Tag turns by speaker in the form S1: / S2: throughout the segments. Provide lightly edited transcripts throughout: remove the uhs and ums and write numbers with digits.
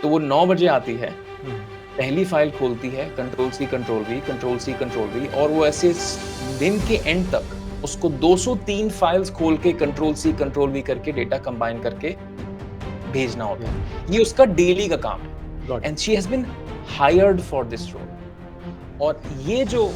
S1: तो वो 9 बजे आती है,
S2: हम्म,
S1: पहली फाइल खोलती है, control C control V, control C control V, और वो ऐसे दिन के एंड तक उसको 203 फाइल्स खोल के कंट्रोल सी कंट्रोल वी करके डेटा कंबाइन करके भेजना होता
S2: भेजना
S1: है।
S2: होता
S1: ये उसका डेली का काम है,
S2: got
S1: and she has been hired for this role. और ये जो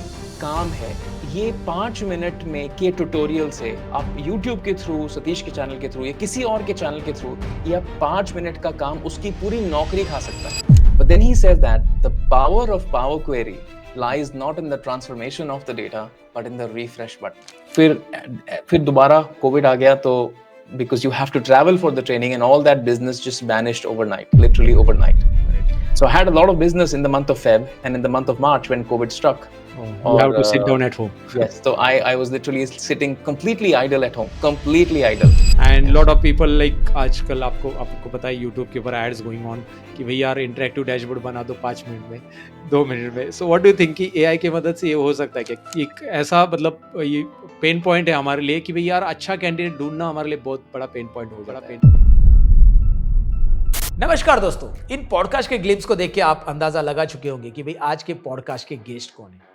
S1: काम है, ये 5 मिनट में के ट्यूटोरियल से आप YouTube के थ्रू, सतीश के चैनल के थ्रू या किसी और के चैनल के थ्रू, या 5 मिनट का काम उसकी पूरी नौकरी खा सकता है। But then he says that the power of Power Query lies not in the transformation of the data, but in the refresh button. फिर दोबारा कोविड आ गया, तो because you have to travel for the training and all that business just vanished overnight, literally overnight. So I had a lot of business in the month of Feb and in the month of March when COVID struck.
S2: you have to sit down at home.
S1: Yes, so I was literally sitting completely idle at home, completely idle.
S2: And lot of people like आजकल आपको पता है YouTube के ऊपर ads going on कि भई यार interactive dashboard बना दो 5 मिनट में, 2 मिनट में। सो व्हाट डू यू थिंक कि एआई की मदद से ये हो सकता है क्या? एक ऐसा मतलब ये पेन पॉइंट है हमारे लिए कि भई यार अच्छा कैंडिडेट ढूंढना हमारे लिए बहुत बड़ा पेन पॉइंट हो जाता है।
S3: नमस्कार दोस्तों, इन पॉडकास्ट के ग्लिम्स को देख के आप अंदाजा लगा चुके होंगे कि भाई आज के पॉडकास्ट के गेस्ट कौन है।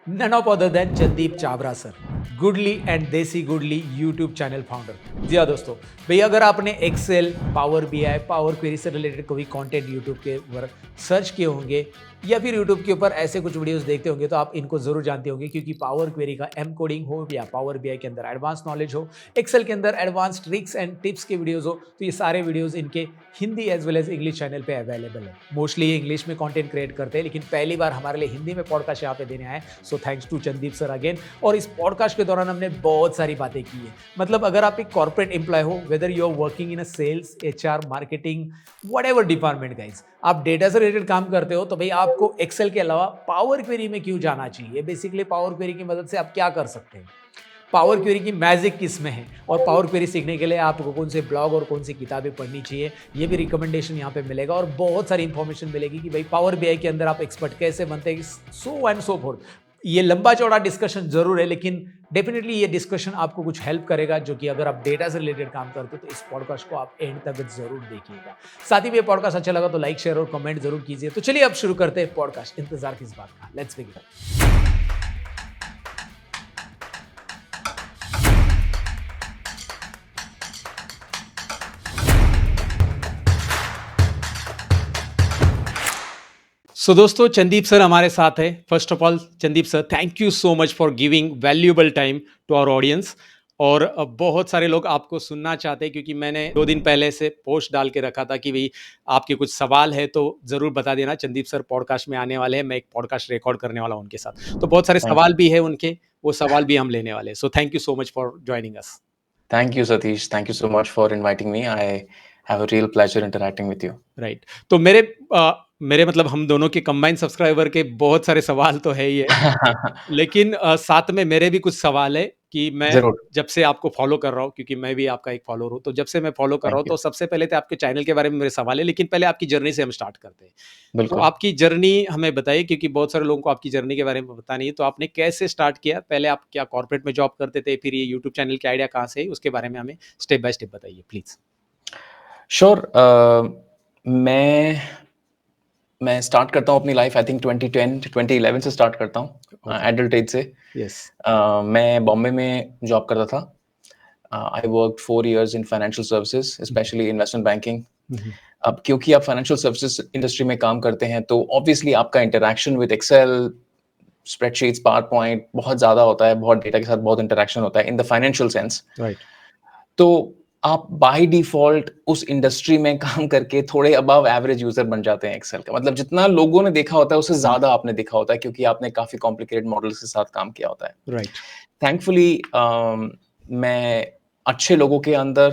S3: None of other than Chandeep Chawra sir, Goodly and desi Goodly YouTube channel founder. जी हाँ दोस्तों, भैया अगर आपने Excel, power BI, power query से रिलेटेड कोई कंटेंट यूट्यूब के ऊपर सर्च किए होंगे या फिर यूट्यूब के ऊपर ऐसे कुछ वीडियोस देखते होंगे तो आप इनको जरूर जानते होंगे, क्योंकि पावर क्वेरी का एम कोडिंग हो या पावर बीआई के अंदर एडवांस नॉलेज हो, एक्सेल के अंदर एडवांस ट्रिक्स एंड टिप्स के वीडियोस हो, तो ये सारे वीडियोस इनके Hindi as well as English channel पे अवेलेबल है। मोस्टली इंग्लिश में कंटेंट क्रिएट करते हैं, लेकिन पहली बार हमारे लिए हिंदी में पॉडकास्ट यहाँ पे देने आए, so thanks to Chandeep sir again. और इस पॉडकास्ट के दौरान हमने बहुत सारी बातें की है। मतलब अगर आप एक कॉर्पोरेट एम्प्लॉय हो, whether you are working in a sales, HR, marketing, whatever department guys, आप डेटा से रिलेटेड काम करते हो, तो भाई आपको एक्सेल के अलावा पावर क्वेरी में क्यों जाना चाहिए, बेसिकली पावर क्वेरी की मदद से आप क्या कर सकते हैं, पावर क्वेरी की मैजिक किस में है, और पावर क्वेरी सीखने के लिए आपको कौन से ब्लॉग और कौन सी किताबें पढ़नी चाहिए, ये भी रिकमेंडेशन यहाँ पे मिलेगा। और बहुत सारी इंफॉर्मेशन मिलेगी कि भाई पावर बीआई के अंदर आप एक्सपर्ट कैसे बनते हैं, सो एंड सो फोर्थ। ये लंबा चौड़ा डिस्कशन जरूर है, लेकिन डेफिनेटली ये डिस्कशन आपको कुछ हेल्प करेगा, जो कि अगर आप डेटा से रिलेटेड काम करते हो तो इस पॉडकास्ट को आप एंड तक जरूर देखिएगा। साथ ही ये पॉडकास्ट अच्छा लगा तो लाइक, शेयर और कमेंट जरूर कीजिए। तो चलिए अब शुरू करते हैं पॉडकास्ट। इंतजार किस बात का, लेट्स बिगिन।
S2: सो दोस्तों, चंदीप सर हमारे साथ है। First of all Chandeep sir, thank you so much for giving valuable time to our audience. और बहुत सारे लोग आपको सुनना चाहते हैं, क्योंकि मैंने 2 दिन पहले से पोस्ट डाल के रखा था कि भाई आपके कुछ सवाल है तो ज़रूर बता देना। चंदीप सर पॉडकास्ट में आने वाले हैं, मैं एक पॉडकास्ट रिकॉर्ड करने वाला हूँ उनके साथ, तो बहुत सारे सवाल भी है उनके, वो सवाल भी हम लेने वाले हैं। सो thank you so much for joining us.
S1: Thank you, Satish. Thank you so much for inviting me. I have a real pleasure interacting with you.
S2: Right. तो मेरे मतलब हम दोनों के कंबाइंड सब्सक्राइबर के बहुत सारे सवाल तो है ही है, लेकिन साथ में मेरे भी कुछ सवाल है कि मैं
S1: जरूर।
S2: जब से आपको फॉलो कर रहा हूँ, क्योंकि मैं भी आपका एक फॉलोअर हूँ, तो जब से मैं फॉलो कर रहा हूँ
S1: Thank
S2: तो
S1: you.
S2: सबसे पहले तो आपके चैनल के बारे में मेरे सवाल है, लेकिन पहले आपकी जर्नी से हम स्टार्ट करते हैं। तो
S1: बिल्कुल।
S2: आपकी जर्नी हमें बताइए, क्योंकि बहुत सारे लोगों को आपकी जर्नी के बारे में पता नहीं है। तो आपने कैसे स्टार्ट किया, पहले आप क्या कॉर्पोरेट में जॉब करते थे, फिर ये यूट्यूब चैनल की आइडिया कहाँ से है, उसके बारे में हमें स्टेप बाय स्टेप बताइए प्लीज।
S1: श्योर। मैं स्टार्ट करता हूँ अपनी लाइफ, आई थिंक 2010 2011 से स्टार्ट करता हूँ, एडल्ट एज से।
S2: यस।
S1: मैं बॉम्बे में जॉब करता था। I work 4 years in financial services, specially investment banking. अब क्योंकि आप फाइनेंशियल सर्विसेज इंडस्ट्री में काम करते हैं, तो ऑब्वियसली आपका interaction with Excel, spreadsheets, PowerPoint बहुत ज़्यादा होता है, बहुत डेटा के साथ बहुत इंटरेक्शन होता है in the financial sense.
S2: Right.
S1: तो आप बाय डिफॉल्ट उस इंडस्ट्री में काम करके थोड़े अबव एवरेज यूजर बन जाते हैं एक्सेल का। मतलब जितना लोगों ने देखा होता है उससे ज्यादा आपने देखा होता है, क्योंकि आपने काफी कॉम्प्लिकेटेड मॉडल्स के साथ काम किया होता है।
S2: राइट।
S1: थैंकफुली मैं अच्छे लोगों के अंदर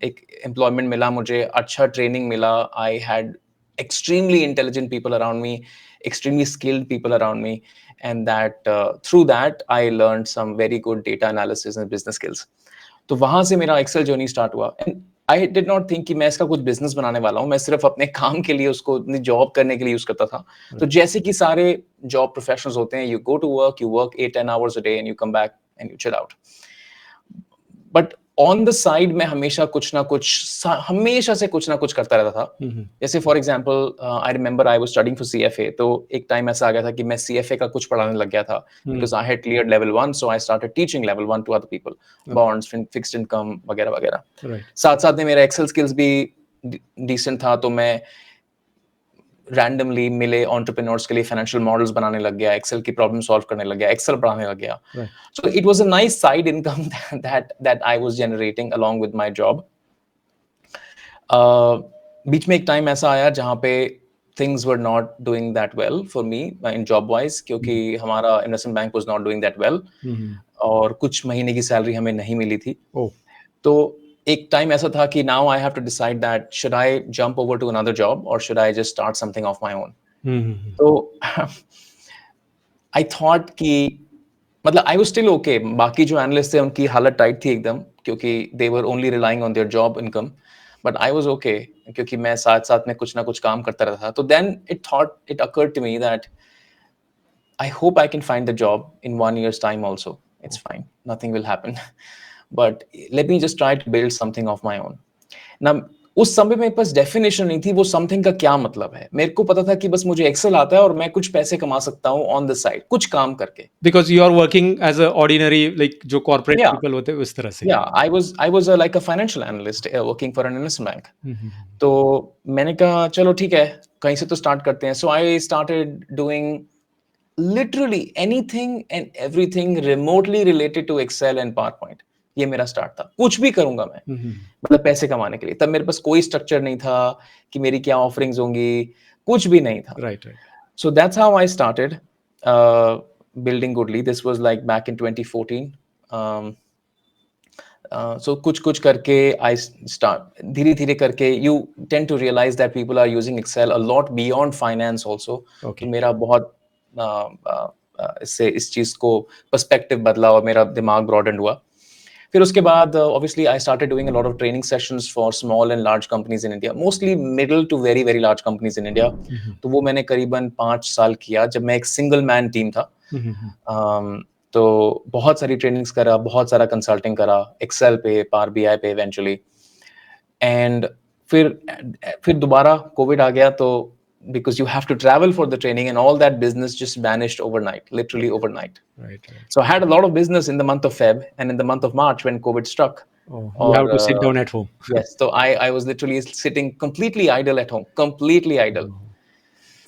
S1: एक एम्प्लॉयमेंट मिला, मुझे अच्छा ट्रेनिंग मिला। I had extremely intelligent people around me, extremely skilled people around me, and that through that I learned some very good data analysis and business skills. तो वहां से मेरा एक्सेल जर्नी स्टार्ट हुआ, and I did not think कि मैं इसका कुछ business बनाने वाला हूँ। मैं सिर्फ अपने काम के लिए उसको, अपनी जॉब करने के लिए यूज करता था। तो जैसे कि सारे जॉब प्रोफेशनल्स होते हैं, you go to work, you work 8-10 hours a day and you come back and you chill out. But on the side मैं हमेशा हमेशा से कुछ ना कुछ करता रहता था। जैसे for example I remember I was studying for CFA, तो एक टाइम ऐसा आ गया था कि मैं सीएफए का कुछ पढ़ाने लग गया था because I had cleared level 1, so I started teaching level 1 to other people, bonds, fixed income वगैरह वगैरह।
S2: राइट।
S1: साथ साथ में मेरा एक्सेल स्किल्स भी डिसेंट था, तो मैं रैंडमली मिले एंटरप्रेन्योर्स के लिए फाइनेंशियल मॉडल्स बनाने लग गया, एक्सेल की प्रॉब्लम सॉल्व करने लग गया, एक्सेल पढ़ाने लग गया।
S2: Right.
S1: So it was a nice side income that I was generating along with my job. बीच में एक टाइम ऐसा आया जहाँ पे things were not doing that well for me in job wise, क्योंकि हमारा investment bank was not doing that well, और कुछ महीने की सैलरी हमें नहीं मिली थी।
S2: Oh.
S1: तो एक टाइम ऐसा था कि now I have to decide that should I jump over to another job or should I just start something of my own. तो I thought कि मतलब I was still okay. बाकी जो एनालिस्ट थे उनकी हालत टाइट थी एकदम, क्योंकि they were only relying on their job income, but I was okay क्योंकि मैं साथ साथ में कुछ ना कुछ काम करता रहता था। तो then it occurred to me that I hope I can find the job in 1 year's time also. It's fine, nothing will happen. But let me just try to build something of my own. Now, उस समय मेरे पास definition नहीं थी वो something का क्या मतलब है। मेरे को पता था कि बस मुझे एक्सेल आता है और मैं कुछ पैसे कमा सकता हूँ ऑन द साइड, कुछ काम करके।
S2: Because you are working as a ordinary, like जो corporate
S1: Yeah.
S2: people होते हैं उस तरह से।
S1: Yeah, I was like a financial analyst working for an investment bank. तो मैंने कहा चलो ठीक है, कहीं से तो स्टार्ट करते हैं। So I started doing literally anything and everything remotely related to Excel and PowerPoint. ये मेरा स्टार्ट था। कुछ भी करूंगा मैं, मतलब पैसे कमाने के लिए। तब मेरे पास कोई स्ट्रक्चर नहीं था कि मेरी क्या ऑफरिंग्स होंगी, कुछ भी नहीं था।
S2: Right, right.
S1: So that's how I started building Goodly. This was like back in 2014. So कुछ करके I start धीरे करके you tend to realize that people are using Excel a lot beyond finance also.
S2: Okay.
S1: तो मेरा बहुत इससे इस चीज को पर्सपेक्टिव बदला और मेरा दिमाग ब्रॉडन हुआ। फिर उसके बाद obviously I started doing a lot of training sessions for small and large companies in India, mostly middle to very very large companies in India. तो वो मैंने करीबन 5 साल किया जब मैं एक सिंगल मैन टीम था। तो बहुत सारी ट्रेनिंग्स करा, बहुत सारा कंसल्टिंग करा, एक्सेल पे, पावर बीआई पे इवेंचुअली। एंड फिर दोबारा कोविड आ गया, तो because you have to travel for the training and all that business just vanished overnight, literally overnight.
S2: Right.
S1: So I had a lot of business in the month of Feb and in the month of March when COVID struck.
S2: Oh, you have to sit down at home.
S1: Yes, so I was literally sitting completely idle at home, completely idle.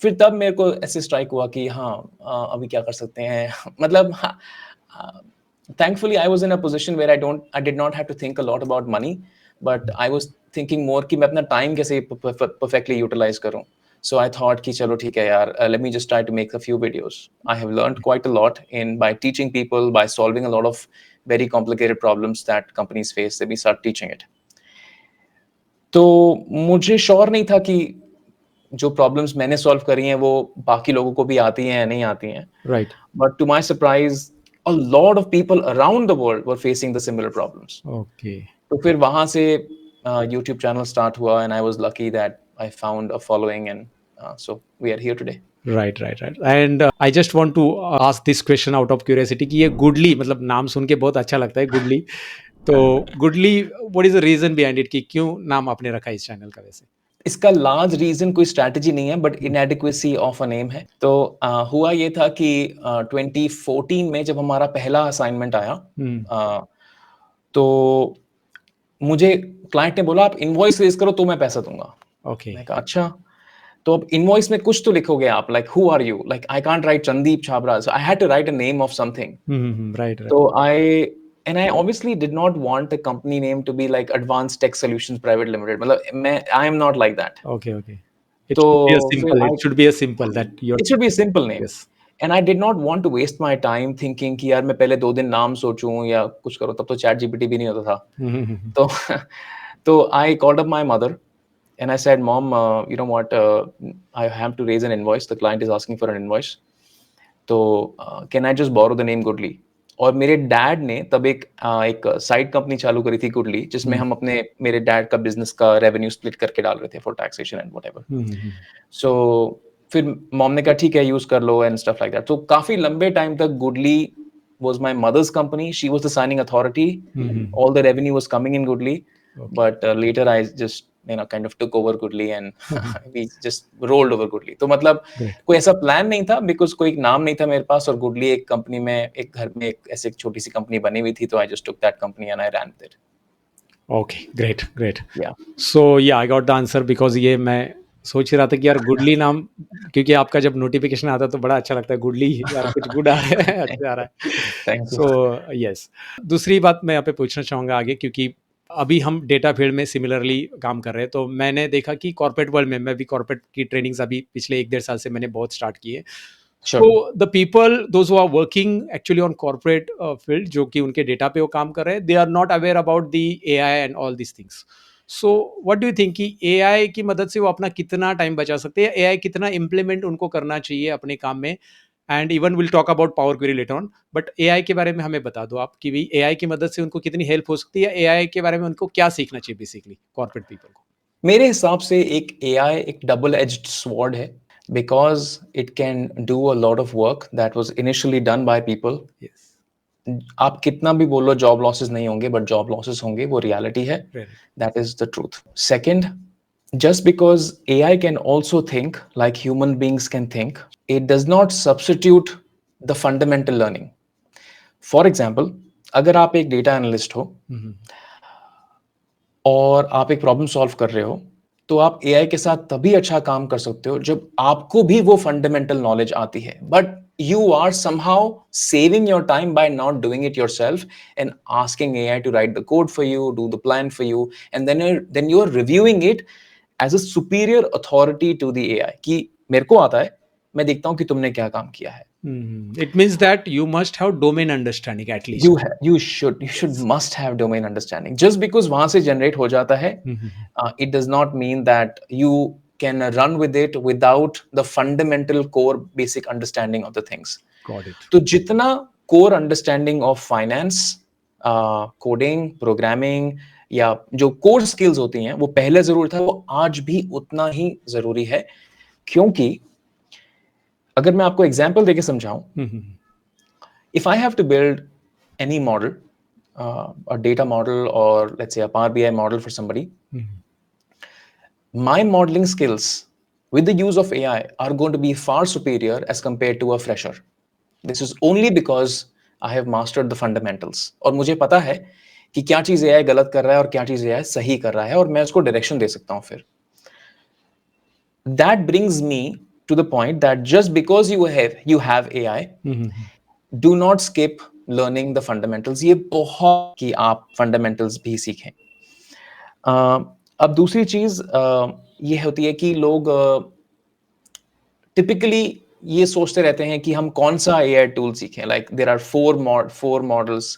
S1: फिर तब मेरे को ऐसे strike हुआ कि हाँ अभी क्या कर सकते हैं। मतलब thankfully I was in a position where I did not have to think a lot about money, but I was thinking more कि मैं अपना टाइम कैसे perfectly utilize करूँ। So I thought कि चलो ठीक है यार, let me just try to make a few videos. I have learned quite a lot by teaching people, by solving a lot of very complicated problems that companies face. Then we start teaching it. तो मुझे sure नहीं था कि जो problems मैंने solve करी हैं वो बाकी लोगों को भी आती हैं या नहीं आती हैं।
S2: Right.
S1: But to my surprise, a lot of people around the world were facing the similar problems.
S2: Okay.
S1: तो फिर वहाँ से YouTube channel start हुआ and I was lucky that I found a following and so we are here today.
S2: Right. And I just want to ask this question out of curiosity कि ये Goodly, मतलब नाम सुन के बहुत अच्छा लगता है Goodly। तो Goodly, what is the reason behind it कि क्यों नाम आपने रखा इस चैनल का वैसे?
S1: इसका लार्ज रीजन कोई स्ट्रैटेजी नहीं है, but inadequacy of a name है। तो हुआ ये था कि 2014 में जब हमारा पहला असाइनमेंट आया, तो मुझे क्लाइंट ने बोला आप इनवॉइस रेज करो तो मैं पैसा दूंगा।
S2: Okay.
S1: मैं कहा अच्छा, तो अब इनवॉइस में कुछ तो लिखोगे आप, like who are you, like I can't write Chandeep Chhabra, so I had to write a name of something.
S2: Right.
S1: तो and I obviously did not want the company name to be like Advanced Tech Solutions Private Limited. मतलब I am not like that.
S2: Okay. It
S1: तो
S2: should be a
S1: फिर
S2: simple. It should be a simple that you're.
S1: It should be a simple name.
S2: Yes.
S1: And I did not want to waste my time thinking कि यार मैं पहले 2 दिन नाम सोचूं या कुछ करो। तब तो चैट जीपीटी भी नहीं होता था। तो I called up my mother and I said, Mom, you know what? I have to raise an invoice. The client is asking for an invoice. तो can I just borrow the name Goodly? और मेरे dad ने तब एक side company चालू करी थी Goodly, जिसमें हम मेरे डैड का बिजनेस का रेवेन्यू स्प्लिट करके डाल रहे थे फॉर टैक्सेशन एंड व्हाटएवर। सो फिर मॉम ने कहा ठीक है यूज कर लो एंड स्टफ लाइक दैट। तो काफी लंबे टाइम तक Goodly was my mother's company. She was the signing authority. All the revenue was coming in Goodly.
S2: Okay.
S1: But later I just kind of took over Goodly and we just rolled over Goodly. तो मतलब
S2: Great.
S1: कोई ऐसा plan नहीं था, because कोई नाम नहीं था मेरे पास, और गुडली एक कंपनी में, एक घर में एक ऐसे एक छोटी सी कंपनी बनी हुई थी, तो I just took that company and I ran with it.
S2: Okay, great.
S1: Yeah.
S2: So yeah, I got the answer because ये मैं सोच ही रहा था कि यार गुडली नाम, क्योंकि आपका जब नोटिफिकेशन आता है तो बड़ा अच्छा लगता है, गुडली यार कुछ गुड आ रहा है, अच्छा आ रहा है.
S1: Thank you.
S2: सो यस, दूसरी बात मैं यहाँ पे पूछना चाहूँगा आगे, क्योंकि अभी हम डेटा फील्ड में सिमिलरली काम कर रहे हैं, तो मैंने देखा कि कॉर्पोरेट वर्ल्ड में, मैं भी कॉर्पोरेट की ट्रेनिंग्स अभी पिछले 1-1.5 साल से मैंने बहुत स्टार्ट की है.
S1: Sure.
S2: So the people, those who are working actually on corporate field, जो कि उनके डेटा पे वो काम कर रहे हैं, they are not aware about the AI and all these things. So what do you think कि AI की मदद से वो अपना कितना टाइम बचा सकते हैं, AI कितना इम्प्लीमेंट उनको करना चाहिए अपने काम में? And even will talk about power query later on, but AI के बारे में हमें बता दो आप कि भाई AI की मदद से उनको कितनी हेल्प हो सकती है, AI के बारे में उनको क्या सीखना चाहिए बेसिकली कॉर्पोरेट पीपल को?
S1: मेरे हिसाब से एक AI एक डबल एज्ड स्वॉर्ड है, because it can do a lot of work that was initially done by people.
S2: Yes.
S1: आप कितना भी बोलो जॉब लॉसेस नहीं होंगे, बट जॉब लॉसेस होंगे, वो रियलिटी है.
S2: Really.
S1: That is the truth. Second, just because AI can also think like human beings can think, it does not substitute the fundamental learning. For example, अगर आप एक data analyst हो और आप एक प्रॉब्लम सॉल्व कर रहे हो, तो आप AI के साथ तभी अच्छा काम कर सकते हो जब आपको भी वो फंडामेंटल नॉलेज आती है. But you are somehow saving your time by not doing it yourself and asking AI to write the code for you, do the plan for you, and then you're reviewing it as a superior authority to the AI कि मेरे को आता है, मैं देखता हूँ कि तुमने क्या काम किया है.
S2: It means that you must have domain understanding at least.
S1: You should must have domain understanding. Just because वहां से generate हो जाता है, it does not mean that you can run with it without the fundamental core basic understanding of the things.
S2: Got it.
S1: तो जितना core understanding of finance, coding, programming या जो core skills होती हैं वो पहले जरूर था, वो आज भी उतना ही जरूरी है. क्योंकि अगर मैं आपको एग्जांपल देके समझाऊं, if I have to build any model, a data model or let's say a Power BI model for somebody, my modeling skills with the use of AI are going to be far superior as compared to a fresher. This is only because I have mastered the fundamentals. और मुझे पता है कि क्या चीज AI गलत कर रहा है और क्या चीज AI सही कर रहा है, और मैं उसको डायरेक्शन दे सकता हूं फिर. That brings me to the point that just because you have AI, do not skip learning the fundamentals. ये बहुत कि आप fundamentals भी सीखें. अब दूसरी चीज ये होती है कि लोग टिपिकली ये सोचते रहते हैं कि हम कौन सा AI टूल सीखें. Like there are four models.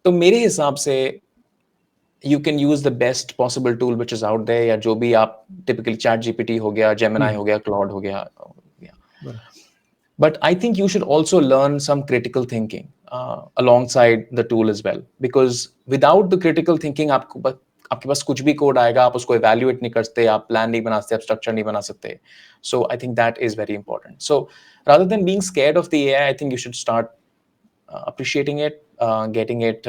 S1: तो मेरे हिसाब से you can use the best possible tool which is out there, या जो भी आप typically ChatGPT हो गया, Gemini हो गया, Claude हो गया. But I think you should also learn some critical thinking alongside the tool as well, because without the critical thinking आपके पास कुछ भी कोड आएगा, आप उसको evaluate नहीं कर सकते, आप प्लान नहीं बना सकते, आप स्ट्रक्चर नहीं बना सकते. So I think that is very important. So rather than being scared of the AI, I think you should start appreciating it, getting it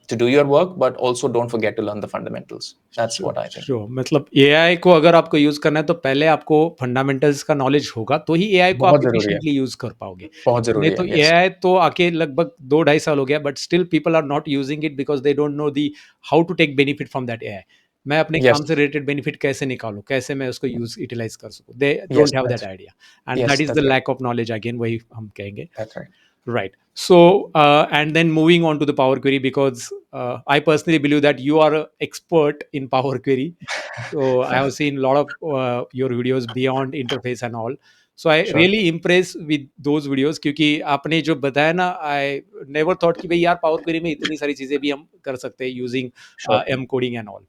S1: to do your work, but also don't forget to learn the fundamentals. That's what I think.
S2: Sure. मतलब AI को अगर आपको use करना है तो पहले आपको fundamentals का नॉलेज होगा, तो ही AI को आप
S1: बहुत जरूरी है.
S2: एफिशिएंटली यूज कर पाओगे.
S1: बहुत जरूरी
S2: नहीं तो
S1: है. Yes.
S2: AI तो आके लगभग 2-2.5 साल हो गया, but still people are not using it because they don't know the how to take benefit from that AI. मैं अपने
S1: Yes.
S2: काम से रिलेटेड बेनिफिट कैसे निकालूं, कैसे मैं उसको यूटिलाइज कर सकूं. They
S1: Yes,
S2: don't have that
S1: that's
S2: idea, and
S1: yes,
S2: that is the
S1: that's right.
S2: Lack of knowledge again, वही हम कहेंगे.
S1: That's right.
S2: Right. So, and then moving on to the Power Query, because I personally believe that you are an expert in Power Query. So I have seen a lot of your videos beyond interface and all. So I
S1: Sure.
S2: really impressed with those videos, क्योंकि आपने जो बताया ना, I never thought कि भाई यार Power Query में इतनी सारी चीजें भी हम कर सकते हैं using
S1: Sure.
S2: M coding and all.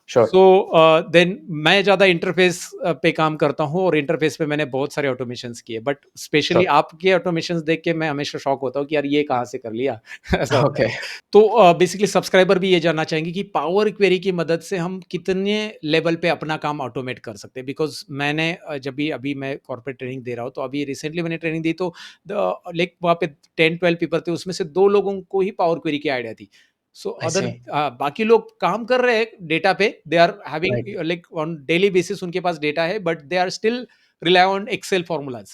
S1: Sure.
S2: So then मैं ज़्यादा इंटरफेस पे काम करता हूँ और इंटरफेस पे मैंने बहुत सारे ऑटोमेशंस किए, बट स्पेशली
S1: श्योर।
S2: आपके ऑटोमेशंस देख के मैं हमेशा शॉक होता हूँ कि यार ये कहाँ से कर लिया ऐसा होता है।
S1: ओके।
S2: तो बेसिकली सब्सक्राइबर भी ये जानना चाहेंगे कि पावर क्वेरी की मदद से हम कितने लेवल पे अपना काम ऑटोमेट कर सकते हैं, बिकॉज मैंने जब भी अभी मैं कॉर्पोरेट ट्रेनिंग दे रहा हूँ, तो अभी रिसेंटली मैंने ट्रेनिंग दी, तो लाइक वहाँ पे 10-12 पीपल थे, उसमें से 2 लोगों को ही पावर क्वेरी की आइडिया थी। सो
S1: आई सी।
S2: बाकी लोग काम कर रहे हैं डेटा पे, they are having
S1: right.
S2: Like on daily basis उनके पास डेटा है, but they are still rely on Excel formulas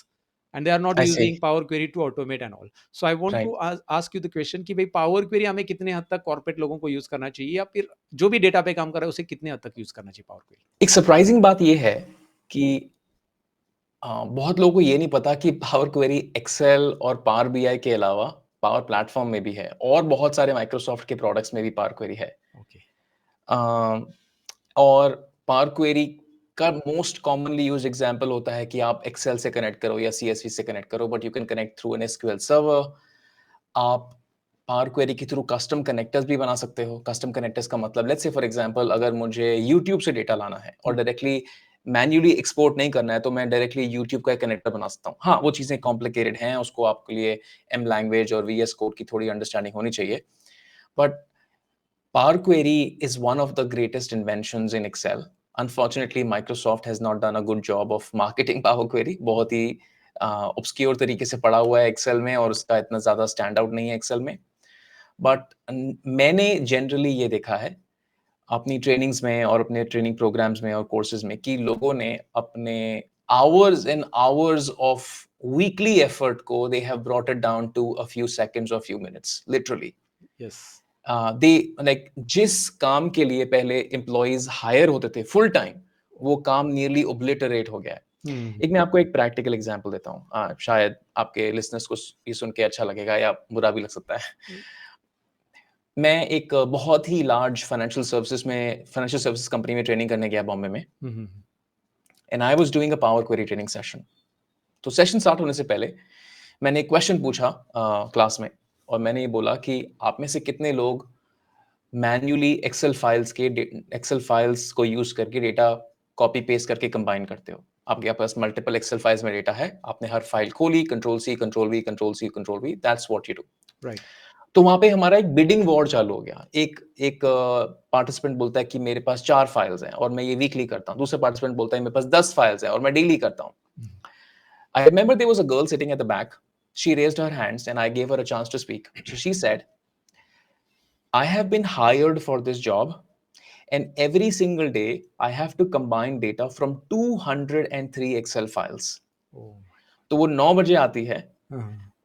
S2: and they are not
S1: I see.
S2: Using power query to automate and all. So I want to
S1: right.
S2: Ask you the question कि भाई power query हमें कितने हद तक corporate लोगों को use करना चाहिए, या फिर जो भी डेटा पे काम कर रहा है उसे कितने हद तक यूज करना चाहिए पावर क्वेरी?
S1: एक सरप्राइजिंग बात ये है कि बहुत लोगों को ये नहीं पता कि पावर क्वेरी एक्सेल और पावर बीआई के अलावा पावर प्लेटफॉर्म में भी है और बहुत सारे माइक्रोसॉफ्ट के प्रोडक्ट्स में भी पावर क्वेरी है।
S2: ओके।
S1: अ, और पावर क्वेरी का मोस्ट कॉमनली यूज्ड एग्जांपल होता है कि आप एक्सेल से कनेक्ट करो या सीएसवी से कनेक्ट करो, but you can connect through an SQL server. आप पावर क्वेरी के थ्रू कस्टम कनेक्टर्स भी बना सकते हो। कस्टम कनेक्टर्स का मतलब, लेट्स से फॉर एग्जांपल, अगर मुझे यूट्यूब से डेटा लाना है और डायरेक्टली मैन्युअली एक्सपोर्ट नहीं करना है, तो मैं डायरेक्टली यूट्यूब का एक कनेक्टर बना सकता हूँ। हाँ, वो चीज़ें कॉम्प्लिकेटेड हैं, उसको आपके लिए एम लैंग्वेज और वीएस कोड की थोड़ी अंडरस्टैंडिंग होनी चाहिए। But Power Query is one of the greatest inventions in Excel. Unfortunately, Microsoft has not done a good job of marketing Power Query. बहुत ही obscure तरीके से पड़ा हुआ है Excel में और उसका इतना ज़्यादा स्टैंड आउट नहीं है Excel में। बट मैंने जनरली ये देखा है अपनी ट्रेनिंग्स में और अपने ट्रेनिंग प्रोग्राम्स में और कोर्सेज में कि लोगों ने अपने hours and hours of weekly effort को they have brought it down to a few seconds और few minutes literally.
S2: Yes.
S1: They like जिस काम के लिए पहले एम्प्लॉइज हायर होते थे फुल टाइम, वो काम नियरली ओब्लिटरेट हो गया है। एक मैं आपको एक प्रैक्टिकल एग्जांपल देता हूँ, शायद आपके लिसनर्स को ये सुन के अच्छा लगेगा या बुरा भी लग सकता है। मैं एक बहुत ही लार्ज फाइनेंशियल सर्विसेज कंपनी में ट्रेनिंग करने गया बॉम्बे में, and I was doing a power query training session. तो सेशन स्टार्ट होने से पहले मैंने एक क्वेश्चन पूछा क्लास में, और मैंने ये बोला कि आप में से कितने लोग मैन्युअली एक्सेल फाइल्स को यूज करके डेटा कॉपी पेस्ट करके कंबाइन करते हो। आपके पास मल्टीपल एक्सेल फाइल्स में डेटा है, आपने हर फाइल खोली, control C control V control C control V, that's what you do.
S2: Right.
S1: तो वहां पे हमारा एक बिडिंग वॉर चालू हो गया। एक एक पार्टिसिपेंट बोलता है कि मेरे पास 4 फाइल्स हैं और मैं ये वीकली करता हूँ। दूसरा पार्टिसिपेंट बोलता है मेरे पास 10 फाइल्स हैं और मैं डेली करता हूँ। I remember there was a girl sitting at the back. She raised her hands and I gave her a chance to speak. So she said, I have been hired for this job, and every single day I have to combine data from 203 Excel files. तो वो 9 बजे आती है,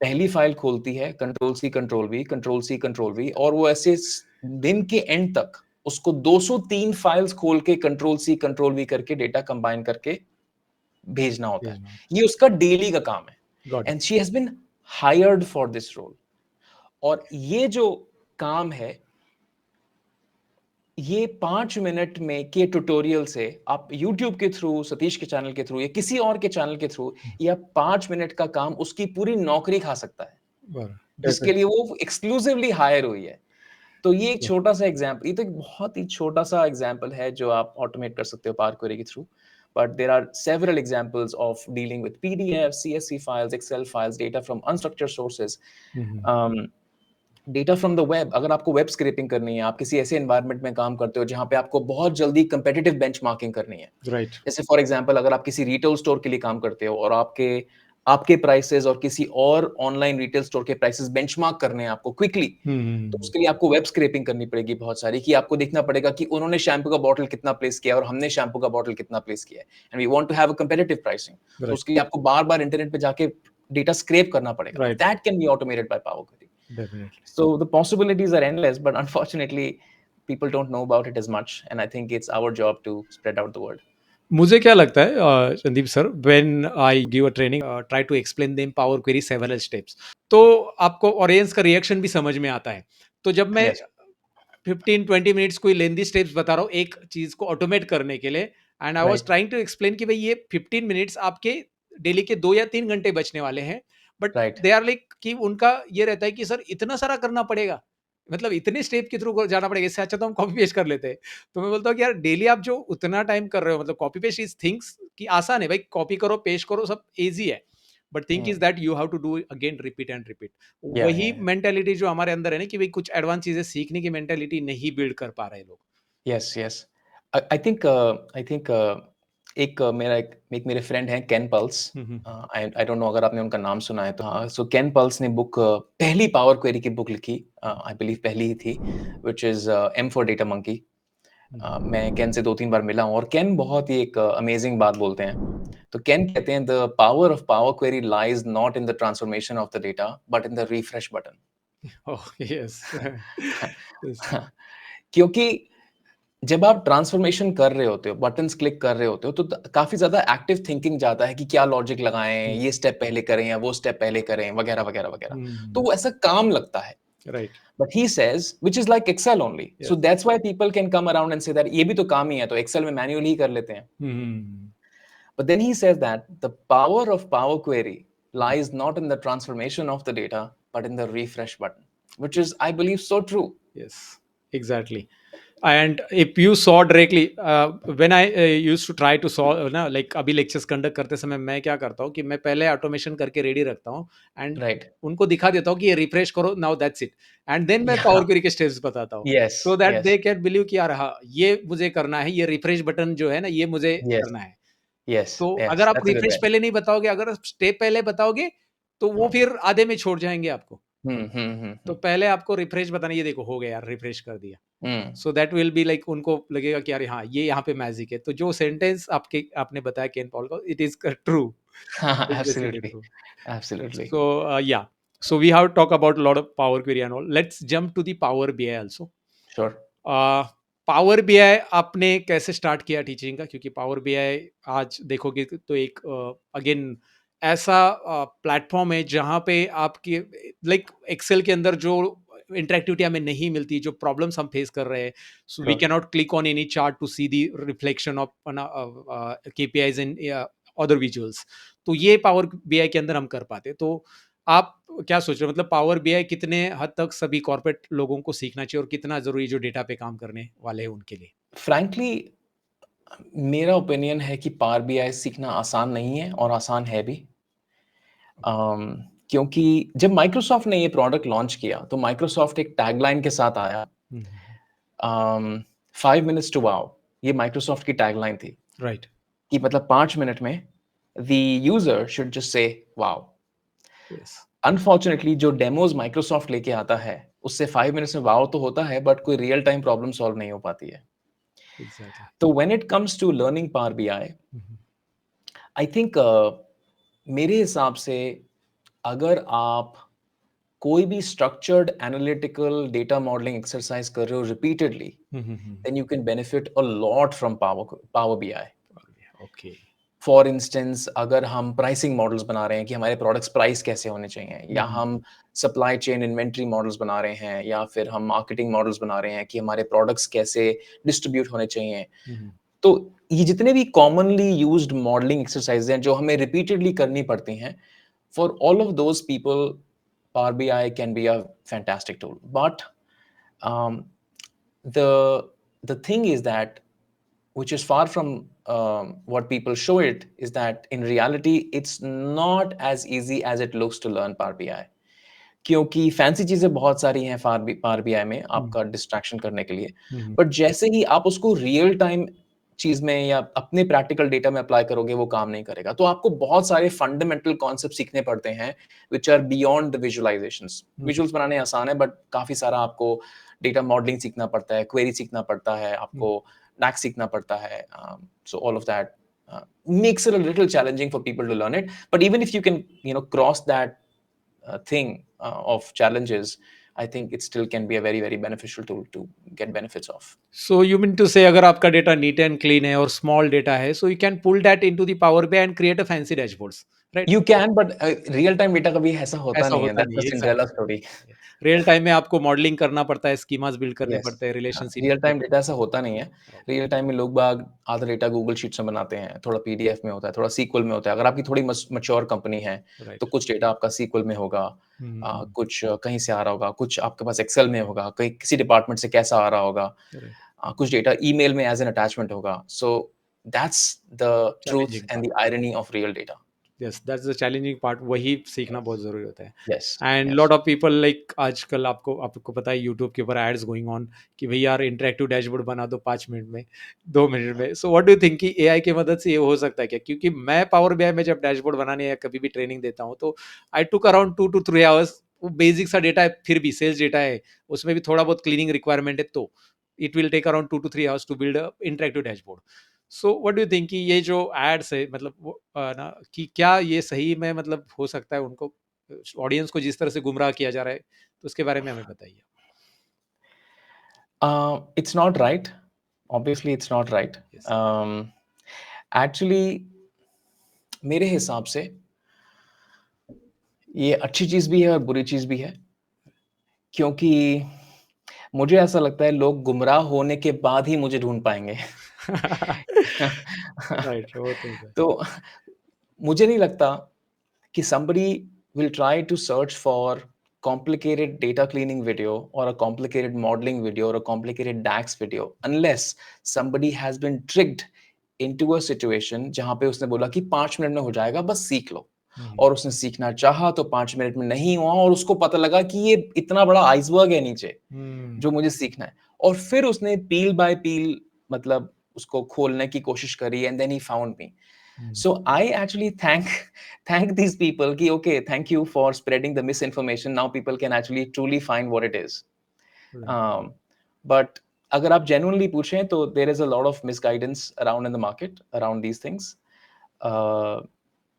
S1: पहली file खोलती है, control C control V control C control V, और वो ऐसे दिन के एंड तक उसको 203 फाइल्स खोल के कंट्रोल सी कंट्रोल वी करके डेटा कंबाइन करके भेजना होता है। ये उसका डेली का काम है,
S2: got
S1: and she has been hired for this role. और ये जो काम है, ये 5 मिनट में के ट्यूटोरियल से आप YouTube के थ्रू, सतीश के चैनल के थ्रू या किसी और के चैनल के थ्रू, या 5 मिनट का काम उसकी पूरी नौकरी खा सकता है, जिसके लिए वो एक्सक्लूसिवली हायर हुई है। तो ये एक छोटा-सा एग्जांपल, ये तो एक बहुत ही छोटा-सा एग्जांपल है जो आप ऑटोमेट कर सकते हो पावर क्वेरी के through. But there are several examples of dealing with PDF, CSV files, Excel files, data from unstructured sources, um, data from the web. अगर आपको वेब स्क्रैपिंग करनी है, आप किसी ऐसे एनवायरनमेंट में काम करते हो जहाँ पे आपको बहुत जल्दी कंपेटिटिव बेंचमार्किंग करनी है।
S2: राइट।
S1: जैसे फॉर एग्जांपल, अगर आप किसी रिटेल स्टोर के लिए काम करते हो और आपके आपके प्राइसेस और किसी और ऑनलाइन रिटेल स्टोर के प्राइसेस बेंचमार्क करने हैं आपको क्विकली, तो उसके लिए आपको वेब स्क्रैपिंग करनी पड़ेगी बहुत सारी, कि आपको देखना पड़ेगा कि उन्होंने शैम्पू का बॉटल कितना प्लेस किया है और हमने शैम्पू का बॉटल कितना प्लेस किया है, and we want to have a competitive pricing. तो उसके लिए आपको बार-बार इंटरनेट पे जाके डेटा स्क्रैप करना पड़ेगा।
S2: Right.
S1: That can be automated by power query.
S2: Definitely.
S1: So the possibilities are endless, but unfortunately, people don't know about it as much, and I think it's our job to spread out the word.
S2: मुझे क्या लगता है Sandeep sir, when I give a training try to explain them power query several steps, तो आपको audience का reaction भी समझ में आता है। तो जब मैं
S1: Yes,
S2: 15-20 मिनट्स कोई लेंदी स्टेप्स बता रहा हूँ एक चीज को ऑटोमेट करने के लिए, and I was
S1: right,
S2: trying to explain कि भाई ये 15 मिनट्स आपके डेली के 2 या 3 घंटे बचने वाले हैं, but
S1: right,
S2: they are like कि उनका ये रहता है कि सर इतना सारा करना पड़ेगा, मतलब इतने स्टेप के थ्रू जाना पड़ेगा, इससे अच्छा तो हम कॉपी पेस्ट कर लेते हैं। तो मैं बोलता हूँ कि यार डेली आप जो उतना टाइम कर रहे हो, मतलब कॉपी पेस्ट इज थिंग्स कि आसान है भाई, कॉपी करो पेस्ट करो सब इजी है, but think is
S1: hmm,
S2: that you have to do again repeat and repeat.
S1: या
S2: वही मेंटेलिटी जो हमारे अंदर है ना कि भाई कुछ एडवांस चीजें सीखने की मेंटेलिटी नहीं बिल्ड कर पा रहे लोग।
S1: Yes yes. आई थिंक एक मेरे फ्रेंड हैं Ken Puls.
S2: Hmm,
S1: I I don't know अगर आपने उनका नाम सुना है तो। हाँ, सो केन पल्स ने बुक पहली पावर क्वेरी की बुक लिखी, आई बिलीव पहली ही थी, which is M for data monkey. मैं केन से 2-3 बार मिला हूँ और केन बहुत ही एक अमेजिंग बात बोलते हैं। तो केन कहते हैं the power of power query lies not in the transformation of the data but in the refresh button.
S2: Oh yes. Yes.
S1: क्योंकि जब आप ट्रांसफॉर्मेशन कर रहे होते हो, बटन्स क्लिक कर रहे होते हो, तो काफ़ी ज़्यादा एक्टिव थिंकिंग जाता है कि क्या लॉजिक लगाएँ, ये स्टेप पहले करें या वो स्टेप पहले करें, वगैरह, वगैरह, वगैरह। तो वो ऐसा काम लगता है।
S2: Right.
S1: But he says which is like Excel only. So
S2: yes.
S1: That's why people can come around and say that ये भी तो काम ही है, तो एक्सेल में मैन्युअली ही कर लेते हैं। But then he says that the power of Power Query lies not in the transformation of the data, but in the refresh button, which is, I believe, so true.
S2: Yes, exactly. And if you saw directly, when I used to try to solve ना, like अभी lectures conduct करते समय मैं क्या करता हूँ कि मैं पहले ऑटोमेशन करके रेडी रखता हूँ एंड
S1: Right.
S2: उनको दिखा देता हूँ कि ये रिफ्रेश करो, now that's it, and then मैं
S1: Yeah.
S2: पावर क्वेरी के स्टेप्स बताता हूँ, so
S1: Yes.
S2: That
S1: Yes.
S2: They can believe कि यार हाँ ये मुझे करना है, ये रिफ्रेश बटन जो है ना ये मुझे
S1: Yes.
S2: करना है।
S1: Yes.
S2: तो अगर
S1: Yes.
S2: आप
S1: That's a good
S2: refresh
S1: way.
S2: पहले नहीं बताओगे, अगर आप स्टेप पहले बताओगे तो वो
S1: Hmm.
S2: फिर आधे में छोड़ जाएंगे आपको।
S1: Hmm. Hmm. Hmm.
S2: तो
S1: Hmm.
S2: पहले आपको रिफ्रेश बताना, ये देखो हो गया यार, रिफ्रेश कर दिया।
S1: Hmm.
S2: So that will be like उनको लगेगा कि अरे हाँ ये यहाँ पे मैजिक है। तो जो सेंटेंस आपने बताया केन पॉल का, it is true, is basically
S1: Absolutely.
S2: True.
S1: Absolutely.
S2: So yeah, so we have talk about lot of power query and all, let's jump to the power BI also.
S1: Sure.
S2: Power BI आपने कैसे start किया teaching का, क्योंकि power BI आज देखोगे तो एक again ऐसा प्लेटफॉर्म है जहाँ पे आपकी लाइक एक्सेल के अंदर जो इंटरेक्टिविटी हमें नहीं मिलती, जो प्रॉब्लम्स हम फेस कर रहे हैं, so we
S1: Sure.
S2: Can not click on any chart to see the reflection of KPIs in other visuals, तो ये पावर बीआई के अंदर हम कर पाते। तो आप क्या सोच रहे हो, मतलब पावर बीआई कितने हद तक सभी कॉर्पोरेट लोगों को सीखना चाहिए और कितना जरूरी जो डेटा पे काम करने वाले हैं उनके लिए?
S1: Frankly, मेरा ओपिनियन है कि पावर बीआई सीखना आसान नहीं है और आसान है भी। क्योंकि जब माइक्रोसॉफ्ट ने ये प्रोडक्ट लॉन्च किया, तो माइक्रोसॉफ्ट एक टैगलाइन के साथ आया, फाइव मिनट्स टू वाओ। ये माइक्रोसॉफ्ट की टैगलाइन थी
S2: राइट।
S1: कि मतलब 5 मिनट में the user should just say wow.
S2: Yes.
S1: Unfortunately जो डेमोज माइक्रोसॉफ्ट लेके आता है, उससे 5 मिनट्स में वाओ तो होता है, बट कोई रियल टाइम प्रॉब्लम सॉल्व नहीं हो पाती है।
S2: एग्जैक्टली।
S1: तो when it comes to learning power BI, I think मेरे हिसाब से अगर आप कोई भी structured analytical data modelling exercise कर रहे हो repeatedly, then you can benefit a lot from Power BI.
S2: Okay.
S1: For instance अगर हम प्राइसिंग मॉडल्स बना रहे हैं कि हमारे प्रोडक्ट्स प्राइस कैसे होने चाहिए, या हम सप्लाई चेन इन्वेंट्री मॉडल्स बना रहे हैं, या फिर हम मार्केटिंग मॉडल्स बना रहे हैं कि हमारे प्रोडक्ट्स कैसे डिस्ट्रीब्यूट होने चाहिए, तो ये जितने भी कॉमनली यूज्ड मॉडलिंग एक्सरसाइज हैं जो हमें रिपीटेडली करनी पड़ती हैं, for all of those people Power BI can be a fantastic tool. But um, the thing is that, which is far from what people show it, is that in reality it's not as easy as it looks to learn Power BI. क्योंकि fancy चीजें बहुत सारी हैं power BI में आपका distraction करने के लिए, बट जैसे ही आप उसको रियल टाइम चीज में या अपने प्रैक्टिकल डेटा में अप्लाई करोगे, वो काम नहीं करेगा। तो आपको बहुत सारे फंडामेंटल कॉन्सेप्ट सीखने पड़ते हैं which are beyond the visualisations. Visuals बनाने आसान है, बट काफी सारा आपको डेटा मॉडलिंग सीखना पड़ता है, क्वेरी सीखना पड़ता है, आपको डैक्स सीखना पड़ता है। So all of that makes it a little challenging for people to learn it, but even if you can cross that thing of challenges, I think it still can be a very very beneficial tool to get benefits of.
S2: So you mean to say अगर आपका data neat and clean है और small data है, so you can pull that into the power BI and create a fancy dashboards, right?
S1: You can, but real time data कभी ऐसा होता
S2: ऐसा
S1: नहीं है,
S2: होता
S1: दैट्स
S2: नहीं
S1: द
S2: है,
S1: Cinderella
S2: exactly.
S1: Story.
S2: Real time में आपको मॉडलिंग करना पड़ता है, स्कीमास बिल्ड करने
S1: यस,
S2: पड़ते हैं,
S1: हाँ,
S2: रिलेशनशिप
S1: रियल
S2: बनाने
S1: टाइम डेटा
S2: पड़ते
S1: ऐसा होता नहीं है।
S2: हैं। राइट,
S1: रियल टाइम में लोग बाग आधा डेटा गूगल शीट्स में बनाते हैं, थोड़ा पीडीएफ में होता है, थोड़ा सीक्वल में होता है। अगर आपकी थोड़ी मैच्योर कंपनी है, तो
S2: राइट।
S1: कुछ डेटा आपका सीक्वल में होगा,
S2: हुँ, हुँ, हुँ।
S1: कुछ कहीं से आ रहा होगा, कुछ आपके पास एक्सेल में होगा, कहीं किसी डिपार्टमेंट से कैसा आ रहा होगा,
S2: राइट,
S1: कुछ डेटा ईमेल में एज़ एन अटैचमेंट होगा। So that's the truth
S2: challenging
S1: and
S2: part.
S1: The irony of real data.
S2: Yes, that's the challenging part, वही सीखना
S1: यस,
S2: बहुत ज़रूरी होता है।
S1: Yes,
S2: and
S1: yes.
S2: Lot of people like आजकल आपको आपको पता है यूट्यूब के ऊपर एड्स गोइंग ऑन कि भई यार इंटरैक्टिव डैशबोर्ड बना दो 5 मिनट में, 2 मिनट में। सो व्हाट डू यू थिंक कि एआई की मदद से ये हो सकता है क्या? क्योंकि मैं पावर बीआई में जब डैशबोर्ड बनाने या कभी भी ट्रेनिंग देता हूँ तो आई टूक अराउंड 2 टू 3 आवर्स। वो बेसिक सा डेटा है, फिर भी सेल्स डेटा है, उसमें भी थोड़ा बहुत क्लीनिंग रिक्वायरमेंट है, तो it will take around 2 to 3 hours to build a interactive dashboard. So what do you think कि ये जो एड्स है मतलब वो ना कि क्या ये सही में मतलब हो सकता है उनको ऑडियंस को जिस तरह से गुमराह किया जा रहा है, तो उसके बारे में हमें बताइए?
S1: It's not right. Obviously, it's not right.
S2: Yes.
S1: Actually, मेरे हिसाब से ये अच्छी चीज़ भी है और बुरी चीज़ भी है, क्योंकि मुझे ऐसा लगता है लोग गुमराह होने के बाद ही मुझे ढूँढ पाएँगे।
S2: राइट, वो तो है।
S1: तो मुझे नहीं लगता कि somebody will try to search for complicated data cleaning video or a complicated modeling video or a complicated DAX video unless somebody has been tricked into a situation जहाँ पे उसने बोला कि 5 मिनट में हो जाएगा, बस सीख लो।
S2: हुँ,
S1: और उसने सीखना चाहा तो 5 मिनट में नहीं हुआ और उसको पता लगा कि ये इतना बड़ा आइसबर्ग है नीचे,
S2: हुँ,
S1: जो मुझे सीखना है। और फिर उसने पील बाय पील मतलब उसको खोलने की कोशिश करी and then he found me.
S2: Hmm,
S1: So I actually thank these people कि okay, thank you for spreading the misinformation. Now people can actually truly find what it is.
S2: Right,
S1: But अगर आप genuinely पूछें तो there is a lot of misguidance around in the market around these things, uh,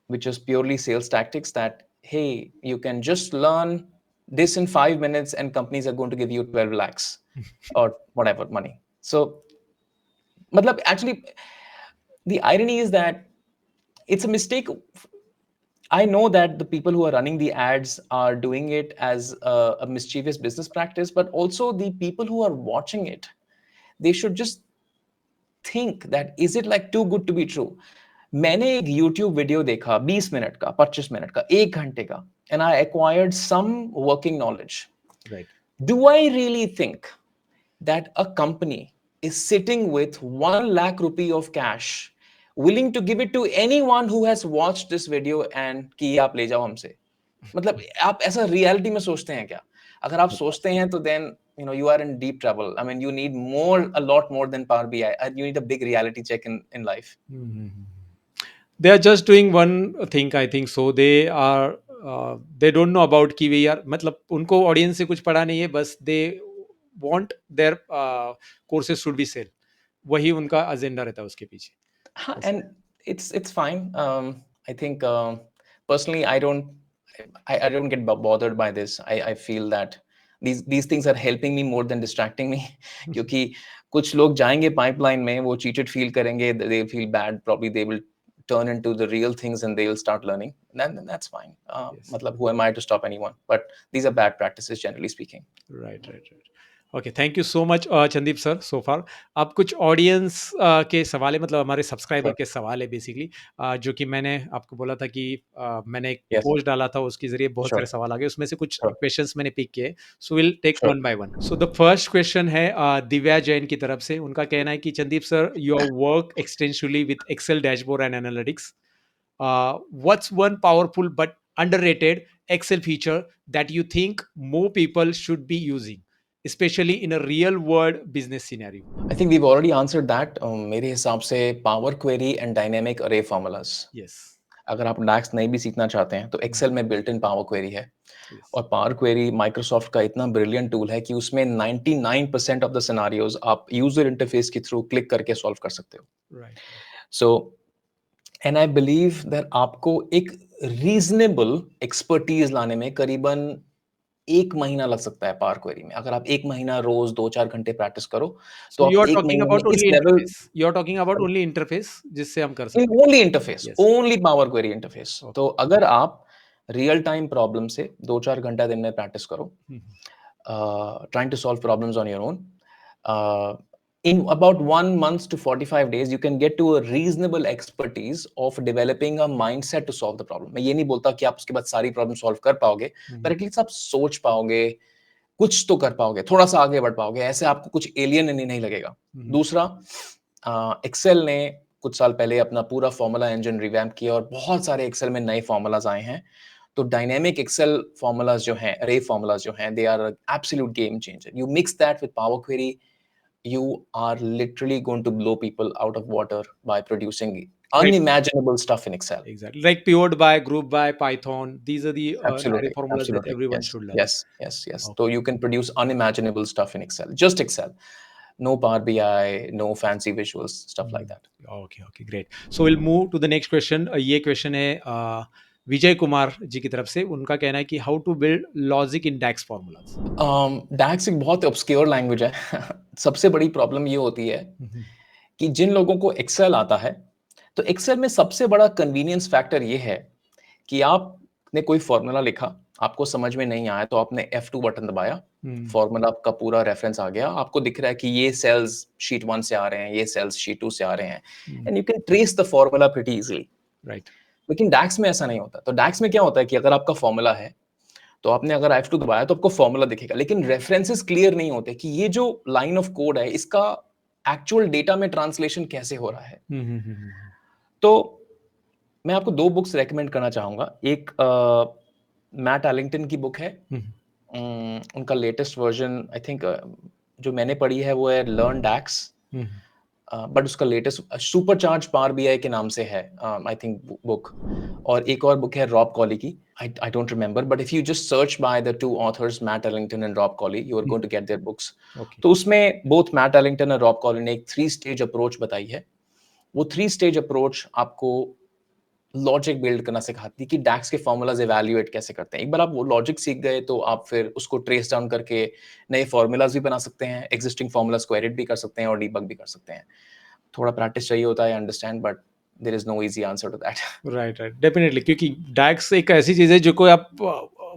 S1: which is purely sales tactics that hey, you can just learn this in 5 minutes and companies are going to give you 12 lakhs or whatever money. So मतलब actually the irony is that it's a mistake. I know that the people who are running the ads are doing it as a mischievous business practice, but also the people who are watching it, they should just think that is it like too good to be true. मैंने एक YouTube video देखा 20 minute का, 25 minute का, 1 घंटे का, and I acquired some working knowledge.
S2: Right.
S1: Do I really think that a company is sitting with 1 lakh rupee of cash willing to give it to anyone who has watched this video and कि ये आप ले जाओ हमसे? मतलब आप ऐसा reality में सोचते हैं क्या? अगर आप सोचते हैं तो then you are in deep trouble. I mean you need more, a lot more than Power BI. You need a big reality check in life.
S2: Hmm, hmm, hmm. They are just doing one thing I think so they are they don't know about कि वे are मतलब उनको audience से कुछ पड़ा नहीं है, बस they want their courses should be sell, वही उनका एजेंडा रहता है उसके पीछे।
S1: Huh,
S2: ऐसा
S1: and
S2: है।
S1: it's fine. I think personally, I don't get bothered by this. I feel that these things are helping me more than distracting me. क्योंकि कुछ लोग जाएंगे pipeline में, वो cheated feel करेंगे, they feel bad. Probably they will turn into the real things and they will start learning. Then that's fine.
S2: Yes.
S1: मतलब who am I to stop anyone? But these are bad practices, generally speaking.
S2: Right, right, right. Okay, thank you so much Sandeep sir so far. अब कुछ audience के सवाल है, मतलब हमारे subscriber
S1: Sure,
S2: के सवाल है बेसिकली, जो कि मैंने आपको बोला था कि मैंने एक
S1: yes,
S2: पोस्ट डाला था, उसके ज़रिए बहुत सारे
S1: sure,
S2: सवाल आ गए, उसमें से कुछ
S1: sure,
S2: क्वेश्चंस मैंने पिक किए। So will take
S1: sure.
S2: One by one. So the first question है दिव्या जैन की तरफ से। उनका कहना है कि Sandeep sir, your work extensively with Excel dashboard and analytics, what's one powerful but underrated Excel feature that you think more people should be using, especially in a real world business scenario?
S1: I think we've already answered that. मेरे हिसाब से Power Query and Dynamic Array Formulas.
S2: Yes.
S1: अगर आप DAX नहीं भी सीखना चाहते हैं तो
S2: Mm,
S1: एक्सेल में बिल्ट इन पावर क्वेरी है।
S2: yes.
S1: और पावर क्वेरी माइक्रोसॉफ्ट का इतना ब्रिलियंट टूल है कि उसमें 99% ऑफ द सिनेरियोज आप यूजर इंटरफेस के थ्रू क्लिक करके सॉल्व कर सकते हो।
S2: Right. Right.
S1: So and I believe that आपको एक रीजनेबल एक्सपर्टीज लाने में करीबन 1 महीना लग सकता है पावर क्वेरी में। अगर आप 1 महीना रोज 2-4 घंटे प्रैक्टिस करो, तो
S2: So
S1: आप
S2: you are
S1: 1
S2: talking
S1: महीने में
S2: about
S1: इस
S2: only
S1: level
S2: interface. You are talking about only interface जिससे हम कर सकते
S1: ओनली इंटरफेस,
S2: हैं. Yes.
S1: Only power query interface.
S2: Okay.
S1: तो अगर आप रियल टाइम प्रॉब्लम से 2-4 घंटा दिन में प्रैक्टिस करो,
S2: Mhm.
S1: trying to solve problems on your own, in about 1 month to 45 days you can get to a reasonable expertise of developing a mindset to solve the problem। मैं ये नहीं बोलता कि आप उसके बाद सारी प्रॉब्लम सॉल्व कर पाओगे, पर एटलीस्ट आप सोच पाओगे, कुछ तो कर पाओगे, थोड़ा सा आगे बढ़ पाओगे, ऐसे आपको कुछ एलियन नहीं लगेगा। दूसरा, एक्सेल ने कुछ साल पहले अपना पूरा फॉर्मूला इंजन रिवैम्प किया और बहुत सारे एक्सेल में नए फॉर्मूलाज आए हैं। तो डायनेमिक एक्सेल फॉर्मूलाज जो हैं, अरे फॉर्मूलाज जो हैं, they are absolute game changer. You mix that with power query, you are literally going to blow people out of water by producing
S2: Right.
S1: unimaginable stuff in Excel.
S2: Exactly. Like pivot by, group by, Python. These are the array
S1: Absolutely,
S2: formulas that
S1: absolutely.
S2: everyone
S1: Yes,
S2: should learn.
S1: yes. So
S2: Okay.
S1: you can produce unimaginable stuff in Excel, just Excel. No Power BI, no fancy visuals, stuff like that.
S2: Okay, great. So we'll move to the next question. ये question है विजय कुमार जी की तरफ से। उनका कहना है कि how to build logic in DAX formulas.
S1: DAX एक बहुत obscure language है। सबसे बड़ी प्रॉब्लम ये होती है कि जिन लोगों को एक्सेल आता है, तो एक्सेल में सबसे बड़ा कन्वीनियंस फैक्टर ये है कि आपने कोई फॉर्मूला लिखा, आपको समझ में नहीं आया, तो आपने F2 बटन दबाया, फॉर्मूला का पूरा रेफरेंस आ गया, आपको दिख रहा है कि ये सेल्स शीट 1 से आ रहे हैं, ये सेल्स शीट 2 से आ रहे हैं, and you can trace the formula pretty easily.
S2: Right.
S1: लेकिन डैक्स में ऐसा नहीं होता। तो डैक्स में क्या होता है कि अगर आपका फॉर्मूला है, तो आपने अगर F2 दबाया तो आपको फॉर्मूला दिखेगा, लेकिन रेफरेंसेस क्लियर नहीं होते कि ये जो लाइन ऑफ कोड है, इसका एक्चुअल डेटा में ट्रांसलेशन कैसे हो रहा है। तो मैं आपको 2 बुक्स रेकमेंड करना चाहूंगा। एक मैट एलिंगटन की बुक है, उनका लेटेस्ट वर्जन आई थिंक जो मैंने पढ़ी है वो है लर्न डैक्स, बट उसका लेटेस्ट सुपरचार्ज पावर बीआई के नाम से है आई थिंक बुक। और एक और बुक है रॉब कॉली की, I don't remember, but if you just search by the two authors, Matt Ellington and Rob Colley, you are going to get their books.
S2: Okay.
S1: तो उसमें both Matt Ellington और Rob Colley ने एक 3-stage approach बताई है। वो 3-stage approach आपको logic build करना सिखाती है कि डैक्स के फॉर्मूलाज इवैल्यूएट कैसे करते हैं। एक बार आप वो लॉजिक सीख गए तो आप फिर उसको ट्रेस डाउन करके नए फॉर्मूलाज भी बना सकते हैं, एग्जिस्टिंग फॉर्मूलाज को एडिट भी कर सकते हैं और डीबग भी कर सकते हैं। थोड़ा प्रैक्टिस चाहिए होता है, understand, but there is no easy answer to that.
S2: Right definitely, क्योंकि डैक्स एक ऐसी चीज है जो कोई आप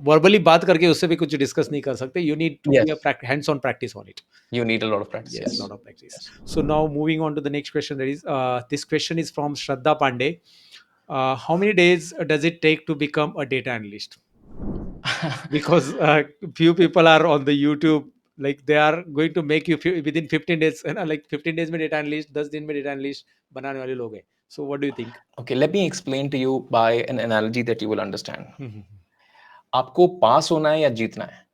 S2: वर्बली बात करके उससे भी कुछ डिस्कस नहीं कर सकते। You need to be a hands on practice on it.
S1: You need a lot of practice.
S2: Yes, lot of practice. So now moving on to the next question. That is, this question is from Shraddha Pandey. How many days does it take to become a data analyst? Because few people are on the YouTube, like they are going to make you within 15 days, है ना, like 15 days में data analyst, 10 दिन में data analyst बनाने वाले लोग हैं. So what do you think?
S1: Okay, let me explain to you by an analogy that you will understand. आपको पास होना है या जीतना है?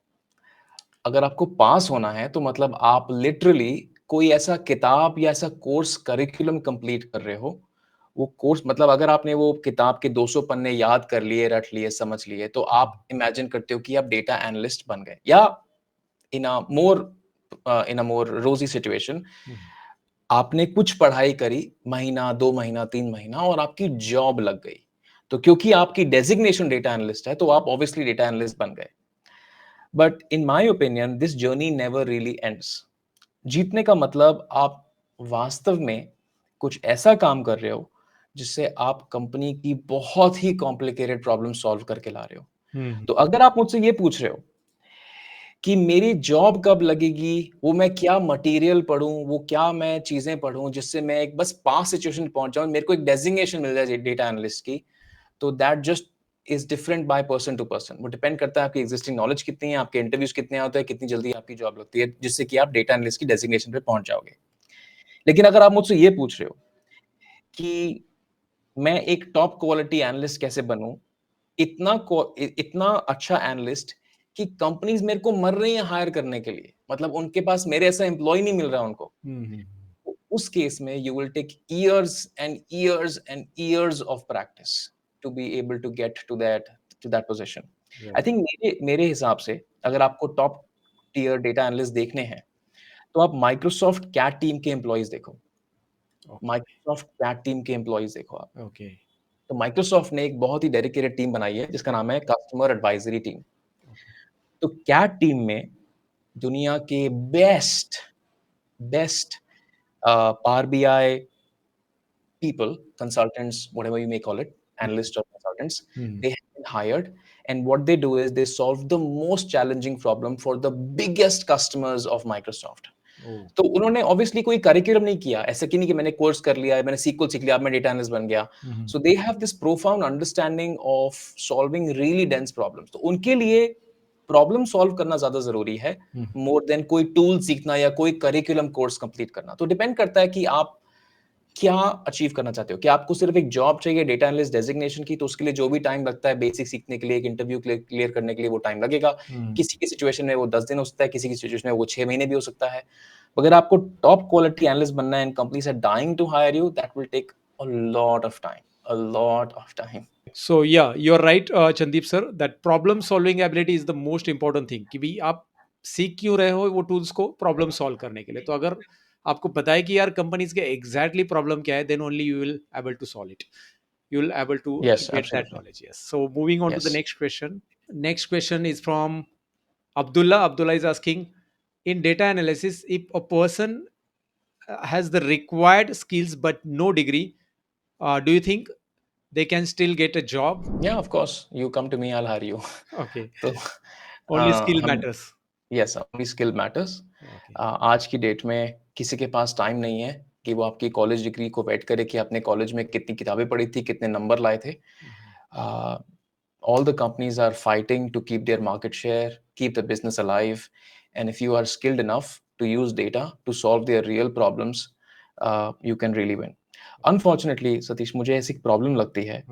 S1: अगर आपको पास होना है तो मतलब आप लिटरली कोई ऐसा किताब या ऐसा कोर्स करिकुलम कंप्लीट कर रहे हो। वो कोर्स मतलब अगर आपने वो किताब के 200 पन्ने याद कर लिए, रट लिए, समझ लिए, तो आप इमेजिन करते हो कि आप डेटा एनालिस्ट बन गए। या इन अ मोर रोजी सिचुएशन, आपने कुछ पढ़ाई करी, महीना, 2 महीना, 3 महीना, और आपकी जॉब लग गई। तो क्योंकि आपकी डेजिग्नेशन डेटा एनालिस्ट है, तो आप ऑब्वियसली डेटा एनालिस्ट बन गए। But in my opinion this journey never really ends. जीतने का मतलब आप वास्तव में कुछ ऐसा काम कर रहे हो जिससे आप कंपनी की बहुत ही कॉम्प्लिकेटेड प्रॉब्लम सॉल्व करके ला रहे हो। तो अगर आप मुझसे ये पूछ रहे हो कि मेरी जॉब कब लगेगी, वो मैं क्या मटेरियल पढूं, वो क्या मैं चीजें पढूं जिससे मैं एक बस पास सिचुएशन पहुंच जाऊं, मेरे को एक डेजिग्नेशन मिल जाए डेटा एनालिस्ट की, तो that just is different by person to person. वो डिपेंड करता है आपकी एग्जिस्टिंग नॉलेज कितनी है, आपके इंटरव्यूज कितने होते हैं, कितनी जल्दी आपकी जॉब लगती है, जिससे कि आप डेटा एनालिस्ट की डेजिग्नेशन पे पहुंच जाओगे। लेकिन अगर आप मुझसे ये पूछ रहे हो कि मैं एक टॉप क्वालिटी एनालिस्ट कैसे बनूं, इतना अच्छा एनालिस्ट कि कंपनीज मेरे को मर रही हैं हायर करने के लिए, मतलब उनके पास मेरे ऐसा एम्प्लॉय नहीं मिल रहा उनको, उस केस में you will take years and years and years of practice to be able to get to that position. I think मेरे हिसाब से अगर आपको टॉप टियर डेटा एनालिस्ट देखने हैं तो आप माइक्रोसॉफ्ट कैट टीम के एम्प्लॉयज देखो, माइक्रोसॉफ्ट कैट टीम के एम्प्लॉयज देखो आप।
S2: Okay.
S1: तो माइक्रोसॉफ्ट ने एक बहुत ही डेडिकेटेड टीम बनाई है जिसका नाम है कस्टमर एडवाइजरी टीम। तो तो कैट टीम में दुनिया के best Power BI people, consultants, whatever you may call it, analysts or consultants,
S3: Hmm.
S1: they have been hired. And what they do is they solve the most challenging problem for the biggest customers of Microsoft.
S3: Oh.
S1: तो उन्होंने obviously कोई curriculum नहीं किया, ऐसा कि नहीं कि मैंने कोर्स कर लिया, मैंने SQL सीख लिया, अब मैं डेटा एनालिस्ट बन गया.
S3: Mhm.
S1: So they have this profound understanding of solving really dense problems. तो उनके लिए प्रॉब्लम सॉल्व करना ज्यादा जरूरी है
S3: Hmm.
S1: मोर देन कोई टूल सीखना या कोई करिकुलम कोर्स कंप्लीट करना. तो डिपेंड करता है कि आप क्या अचीव करना चाहते हो. क्या आपको सिर्फ एक जॉब चाहिए डेटा एनालिस्ट डेजिग्नेशन की, तो उसके लिए जो भी टाइम लगता है बेसिक सीखने के लिए, एक इंटरव्यू क्लियर करने के लिए, वो टाइम लगेगा.
S3: Hmm.
S1: किसी की सिचुएशन में वो 10 दिन हो सकता है, किसी की सिचुएशन में वो 6 महीने भी हो सकता है. अगर आपको टॉप क्वालिटी एनालिस्ट बनना है and companies are dying to hire you, that will take a lot of time, a lot of time.
S2: So yeah, you're right, Chandeep sir, that problem solving ability is the most important thing. कि भी आप सीख क्यों रहे हो वो tools को problem solve करने के लिए. तो अगर आपको पता है कि यार कंपनीज के एग्जैक्टली प्रॉब्लम क्या है, then only you will able to solve it. You will able to
S1: Yes,
S2: get that
S1: absolutely.
S2: knowledge. Yes. So moving on to the
S1: Yes.
S2: next question. Next question is from Abdullah. Abdullah is asking, in data analysis, if a person has the required skills but no degree, do you think they can still get a job?
S1: Yeah, of course. You come to me, I'll hire you.
S2: Okay.
S1: तो
S2: Only skill
S1: हम
S2: matters.
S1: Yes, only skill matters.
S2: Okay.
S1: आज की date में किसी के पास time नहीं है कि वो आपकी कॉलेज डिग्री को वेट करे कि आपने कॉलेज में कितनी किताबें पढ़ी थी, कितने नंबर लाए थे. All the companies are fighting to keep their market share, keep the business alive, and if you are skilled enough to use data to solve their real problems, you can really win. Unfortunately, Satish, मुझे ऐसी problem लगती है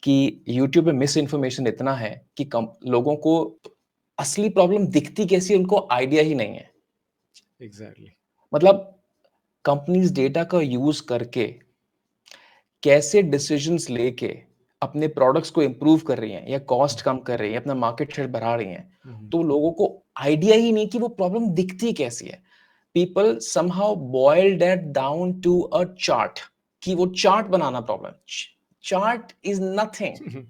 S1: कि YouTube पे miss information इतना है कि लोगों को असली प्रॉब्लम दिखती कैसी है, उनको आइडिया ही नहीं है.
S2: Exactly.
S1: मतलब कंपनीज डेटा का यूज करके कैसे डिसीजंस लेके अपने प्रोडक्ट्स को इंप्रूव कर रही हैं या कॉस्ट कम कर रही हैं, अपना मार्केट शेयर बढ़ा रही हैं, तो लोगों को आइडिया ही नहीं कि वो प्रॉब्लम दिखती कैसी है. People somehow boil that down to a chart, कि वो चार्ट बनाना problem. Chart is nothing.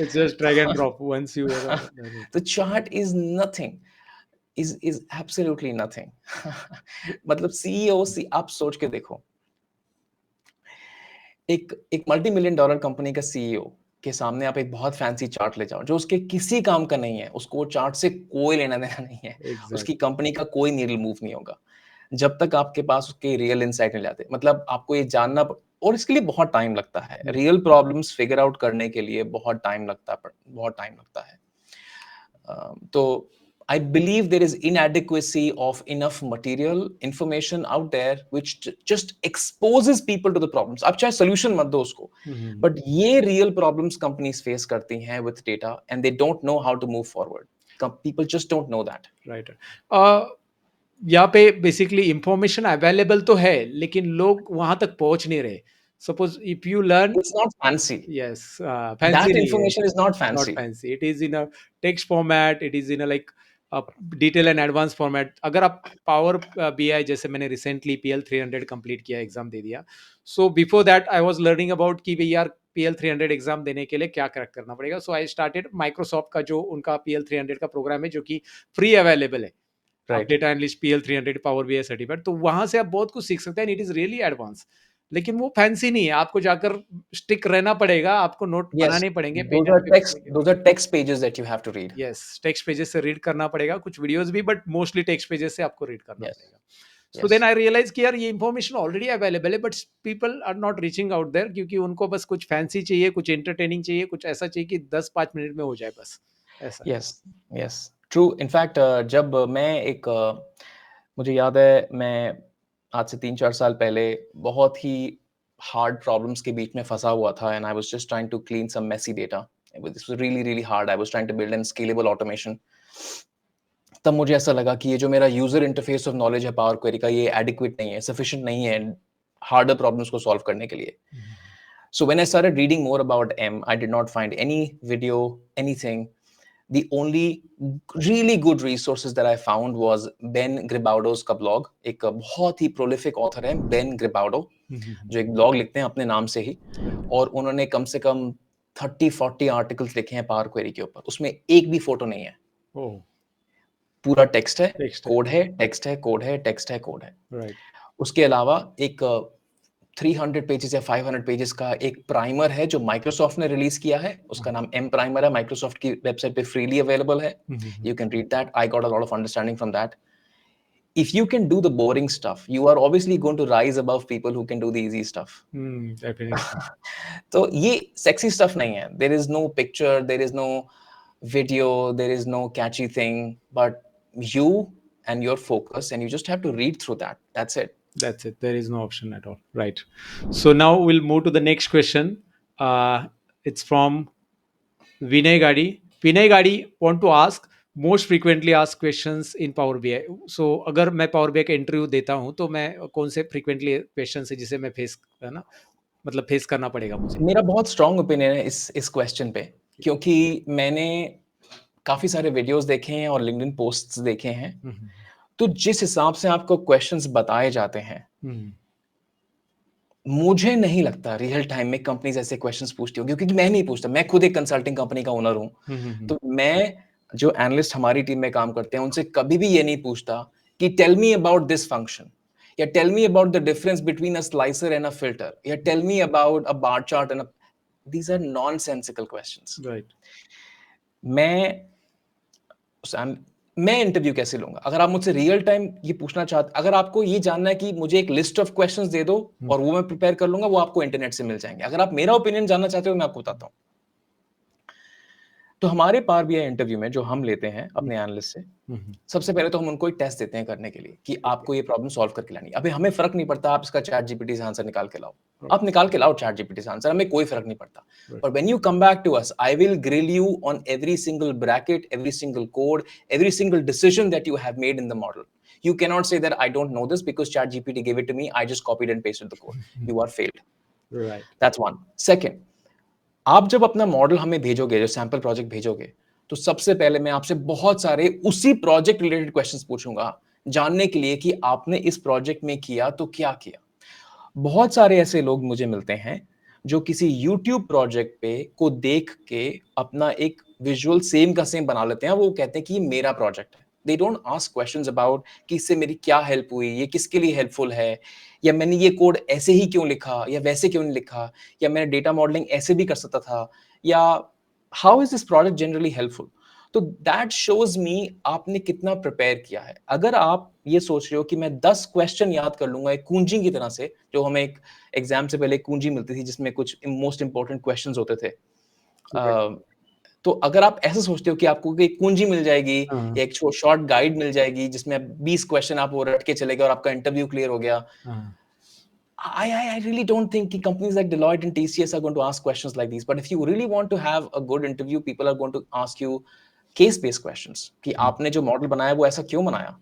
S2: It's just drag and drop once you have done it.
S1: The chart is nothing. Is absolutely nothing. मतलब CEO आप सोच के देखो, एक multi million dollar company का सीईओ के सामने आप एक बहुत फैंसी चार्ट ले जाओ जो उसके किसी काम का नहीं है, उसको वो चार्ट से कोई लेना देना नहीं है,
S2: Exactly.
S1: उसकी कंपनी का कोई नीडल मूव नहीं होगा जब तक आपके पास उसके रियल इंसाइट नहीं लाते. मतलब आपको ये जानना और इसके लिए बहुत टाइम लगता है. रियल प्रॉब्लम्स फिगर आउट करने के लिए बहुत टाइम लगता है. तो I believe there is inadequacy of enough material information out there which just exposes people to the problems. आप चाहे solution मत दो उसको, but ये real problems companies face करती हैं with data and they don't know how to move forward. People just don't know that.
S2: Right. यहाँ पे बेसिकली इंफॉर्मेशन अवेलेबल तो है लेकिन लोग वहां तक पहुंच नहीं रहे. Suppose if you learn,
S1: It's not fancy.
S2: yes,
S1: That
S2: fancy नहीं है.
S1: information is not
S2: Not
S1: fancy.
S2: fancy. It is in a text format. It is in a like a detail and advanced format. अगर आप Power BI जैसे मैंने recently PL 300 complete किया, exam दे दिया. So before that I was learning about कि भाई यार PL 300 exam देने के लिए क्या क्रैक करना पड़ेगा. So I started Microsoft का जो उनका PL 300 का प्रोग्राम है जो कि फ्री अवेलेबल है.
S1: Right.
S2: Data analyst PL 300 power BI certified, तो वहां से आप बहुत कुछ सीख सकते हैं. इट इज रियली एडवांस, लेकिन वो फैंसी नहीं है. आपको जाकर स्टिक रहना पड़ेगा, आपको नोट
S1: Yes.
S2: बनाने पड़ेंगे.
S1: Those are text pages that you have to read.
S2: Yes, text pages से रीड करना पड़ेगा, कुछ वीडियोस भी, बट मोस्टली टेक्स्ट पेजेस से आपको रीड करना
S1: Yes.
S2: पड़ेगा. सो देन आई रियलाइज कि यार ये इंफॉर्मेशन ऑलरेडी अवेलेबल है, but people are not reaching out there, क्योंकि उनको बस कुछ फैंसी चाहिए, कुछ एंटरटेनिंग चाहिए, कुछ ऐसा चाहिए कि 10-5 मिनट में हो जाए बस ऐसा.
S1: Yes, true. In fact, जब मैं मुझे याद है, मैं आज से 3-4 साल पहले बहुत ही हार्ड प्रॉब्लम्स के बीच में फंसा हुआ था and I was just trying to clean some messy data. This was really hard. I was trying to build an scalable automation. तब मुझे ऐसा लगा कि ये जो मेरा यूजर इंटरफेस ऑफ नॉलेज है पावर क्वेरी का, ये एडिक्वेट नहीं है, सफिशिएंट नहीं है हार्डर प्रॉब्लम्स को सॉल्व करने के लिए. So when I started reading more about M, I did not find any video, anything. The only really good resources that I found was Ben Gribaudo's का blog. एक बहुत ही prolific author है Ben Gribaudo, जो एक blog लिखते हैं अपने नाम से ही, और उन्होंने कम से कम 30-40 आर्टिकल्स लिखे हैं पावर क्वेरी के ऊपर. उसमें एक भी फोटो नहीं है.
S2: ओह!
S1: पूरा टेक्स्ट है,
S2: टेक्स्ट है।
S1: कोड है, टेक्स्ट है, कोड है, टेक्स्ट है, कोड है।
S2: राइट।
S1: उसके अलावा एक 300 पेजेस या 500 पेजेस का एक प्राइमर है जो माइक्रोसॉफ्ट ने रिलीज किया है, उसका नाम एम प्राइमर है, माइक्रोसॉफ्ट की वेबसाइट पे फ्रीली अवेलेबल है।
S2: Hmm, hmm, hmm.
S1: You can read that, I got a lot of understanding from that. If you can do the boring stuff, you are obviously going to rise above people who can do the easy stuff.
S2: Hmm, definitely.
S1: तो ये sexy stuff नहीं है। There is no picture, there is no video, there is no catchy thing, but you and your focus and you just have to read through that, that's it.
S2: That's it. There is no option at all. Right. So now we'll move to the next question. It's from Vinay Gadi. Vinay Gadi want to ask most frequently asked questions in Power BI. So अगर मैं Power BI का interview देता हूँ तो मैं कौन से frequently questions है जिसे मैं फेस है ना मतलब फेस करना पड़ेगा मुझे?
S1: मेरा बहुत स्ट्रांग ओपिनियन है इस क्वेश्चन पे, क्योंकि मैंने काफी सारे वीडियोस देखे हैं और लिंक्डइन पोस्ट्स देखे हैं।
S2: हम्म,
S1: तो जिस हिसाब से आपको क्वेश्चंस बताए जाते हैं,
S2: हम्म,
S1: मुझे नहीं लगता रियल टाइम में कंपनीज ऐसे क्वेश्चंस पूछती होंगी, क्योंकि मैं नहीं पूछता। मैं खुद एक कंसल्टिंग कंपनी का ओनर हूं।
S2: हम्म,
S1: तो मैं जो एनालिस्ट हमारी टीम में काम करते हैं उनसे कभी भी ये नहीं पूछता कि tell me about this function, या tell me about the difference between a slicer and a filter, या tell me about a bar chart and these are nonsensical questions.
S2: Right.
S1: मैं मैं इंटरव्यू कैसे लूंगा? अगर आप मुझसे रियल टाइम ये पूछना चाहते, अगर आपको ये जानना है कि मुझे एक लिस्ट ऑफ क्वेश्चंस दे दो और वो मैं प्रिपेयर कर लूंगा, वो आपको इंटरनेट से मिल जाएंगे। अगर आप मेरा ओपिनियन जानना चाहते हो, मैं आपको बताता हूँ। तो हमारे पावर बीआई इंटरव्यू में जो हम लेते हैं अपने एनालिस्ट से, सबसे पहले तो हम उनको एक टेस्ट देते हैं करने के लिए कि आपको ये प्रॉब्लम सॉल्व करके लानी है। अभी हमें फर्क नहीं पड़ता आप इसका चैट जीपीटी से आंसर निकाल के लाओ, आप निकाल के लाओ चैट जीपीटी से आंसर, हमें कोई फर्क नहीं पड़ता। But when you come back to us, I will grill you on every single bracket, every single code, every single decision that you have made in the model. You cannot say that I don't know this because ChatGPT gave it to me. I just copied and pasted the code. You are failed.
S2: Right.
S1: That's one. Second, आप जब अपना model हमें भेजोगे, जो sample project भेजोगे, तो सबसे पहले मैं आपसे बहुत सारे उसी प्रोजेक्ट रिलेटेड क्वेश्चंस पूछूंगा, जानने के लिए कि आपने इस प्रोजेक्ट में किया तो क्या किया। बहुत सारे ऐसे लोग मुझे मिलते हैं जो किसी YouTube प्रोजेक्ट पे को देख के अपना एक विजुअल सेम का सेम बना लेते हैं। वो कहते हैं कि ये मेरा प्रोजेक्ट है। They don't ask questions about कि इससे मेरी क्या हेल्प हुई, ये किसके लिए हेल्पफुल है, या मैंने ये कोड ऐसे ही क्यों लिखा या वैसे क्यों नहीं लिखा, या मैंने डेटा मॉडलिंग ऐसे भी कर सकता था, या how is this project generally helpful. तो दैट शोज मी आपने कितना प्रिपेयर किया है। अगर आप ये सोच रहे हो कि मैं 10 क्वेश्चन याद कर लूंगा एक कुंजी की तरह से, जो हमें एक एग्जाम से पहले एक कुंजी मिलती थी जिसमें कुछ मोस्ट इंपॉर्टेंट क्वेश्चंस होते थे, तो अगर आप ऐसा सोचते हो कि आपको एक कुंजी मिल जाएगी या एक शॉर्ट गाइड मिल जाएगी जिसमें 20 क्वेश्चन आप वो रट के चले गए और आपका इंटरव्यू क्लियर हो गया, I really don't think कि companies like Deloitte and TCS are going to ask questions like these. But if you really want to have a good interview, people are going to ask you case-based questions कि आपने जो model बनाया वो ऐसा क्यों बनाया।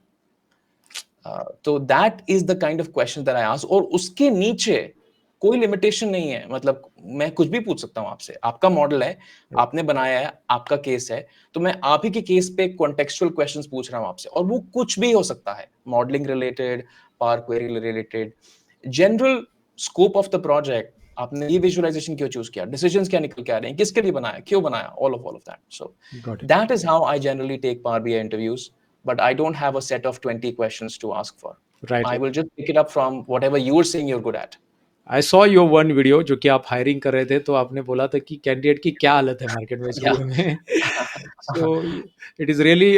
S1: तो that is the kind of question that I ask. और उसके नीचे कोई लिमिटेशन नहीं है, मतलब मैं कुछ भी पूछ सकता हूँ आपसे। आपका मॉडल है, आपने बनाया है, आपका केस है, तो मैं आप ही के केस पे कॉन्टेक्चुअल क्वेश्चंस पूछ रहा हूँ आपसे, और वो कुछ भी हो सकता है, modelling related, power query related, general scope of the project, आपने ये विजुअलाइजेशन क्यों चूज किया, डिसीजंस क्या निकल के आ रहे हैं, किसके लिए बनाया, क्यों बनाया, all of that. So that is how I generally take power BI interviews, but I don't have a set of 20 questions to ask for.
S2: Right.
S1: I will just pick it up from whatever you're saying you're good at.
S2: I saw your one video जो कि आप hiring कर रहे थे, तो आपने बोला था कि कैंडिडेट की क्या हालत है मार्केट में
S1: Yeah.
S2: स्कूल में। So it is really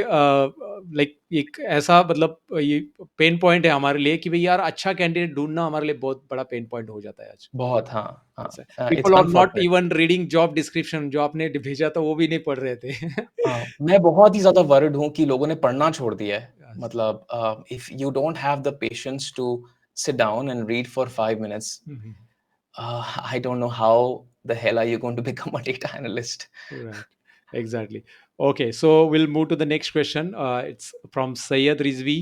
S2: like एक ऐसा मतलब ये पेन पॉइंट है हमारे लिए कि भाई यार अच्छा कैंडिडेट ढूंढना हमारे लिए बहुत बड़ा पेन पॉइंट हो जाता है आज।
S1: बहुत, हाँ, हाँ। It's
S2: people are not
S1: unfortunate.
S2: Even reading job description, जो आपने भेजा था वो भी नहीं पढ़ रहे थे।
S1: हाँ, मैं बहुत ही ज्यादा वर्ried हूँ कि लोगों ने पढ़ना छोड़ दिया है। मतलब if you don't have the patience to sit down and read for 5 minutes, I don't know how the hell are you going to become a data analyst.
S2: Right. Exactly. Okay, so we'll move to the next question. It's from Sayed Rizvi.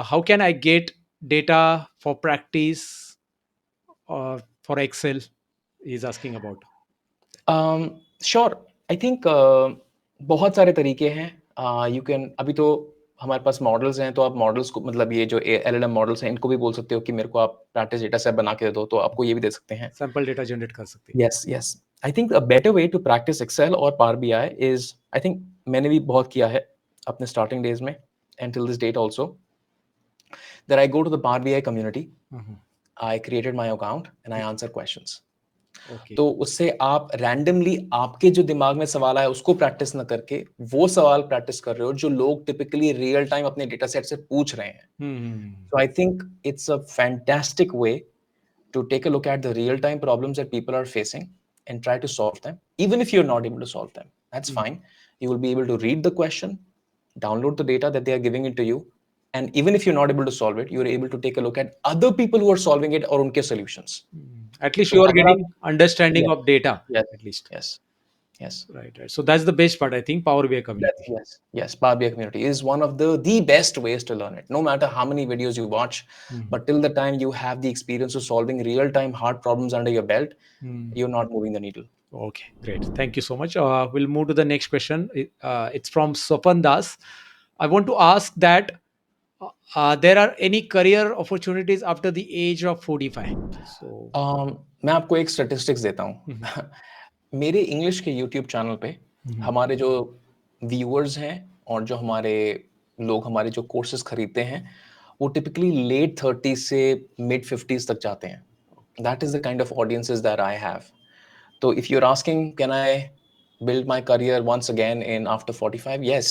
S2: How can I get data for practice or for Excel? He's asking about.
S1: Sure. I think बहुत सारे तरीके हैं। You can, अभी तो हमारे पास models हैं, तो आप मॉडल्स को, मतलब ये जो LLM मॉडल्स हैं, इनको भी बोल सकते हो कि मेरे को आप प्रैक्टिस डेटा सेट बना के दे दो, तो आपको ये भी दे सकते हैं।
S2: Sample data generate कर सकते हैं।
S1: Yes, yes. I think a better way to practice Excel or Power BI is, I think मैंने भी बहुत किया है अपने स्टार्टिंग डेज में and till this date also, that I go to the power BI community, I created my account and I answer questions.
S2: Okay
S1: तो उससे आप रैंडमली आपके जो दिमाग में सवाल आया उसको प्रैक्टिस ना करके वो सवाल प्रैक्टिस कर रहे हो जो लोग टिपिकली रियल टाइम अपने डेटा सेट से पूछ रहे हैं। So I think it's a fantastic way to take a look at the real time problems that people are facing and try to solve them. Even if you're not able to solve them, that's fine. You will be able to read the question, download the data that they are giving it to you. And even if you're not able to solve it, you're able to take a look at other people who are solving it or unke solutions.
S2: at least
S1: So
S2: you are
S1: अगर आप
S2: getting understanding
S1: yes,
S2: of data
S1: yes,
S2: at least.
S1: yes, yes.
S2: Right, so that's the best part, I think, Power BI
S1: That's
S2: community.
S1: yes. Power BI community is one of the best ways to learn it. No matter how many videos you watch, but till the time you have the experience of solving real time hard problems under your belt, you're not moving the needle.
S2: Okay, great. Thank you so much. We'll move to the next question. It's from Sopan Das. I want to ask that there are any career opportunities after the age of 45? So,
S1: मैं आपको एक statistics देता हूँ। मेरे English के YouTube channel पे हमारे जो व्यूअर्स हैं और जो हमारे लोग हमारे जो कोर्सेज खरीदते हैं वो टिपिकली लेट 30 से मिड 50s तक जाते हैं। That is the kind of audiences that I have. So if you're asking, can I build my career once again in after 45? Yes.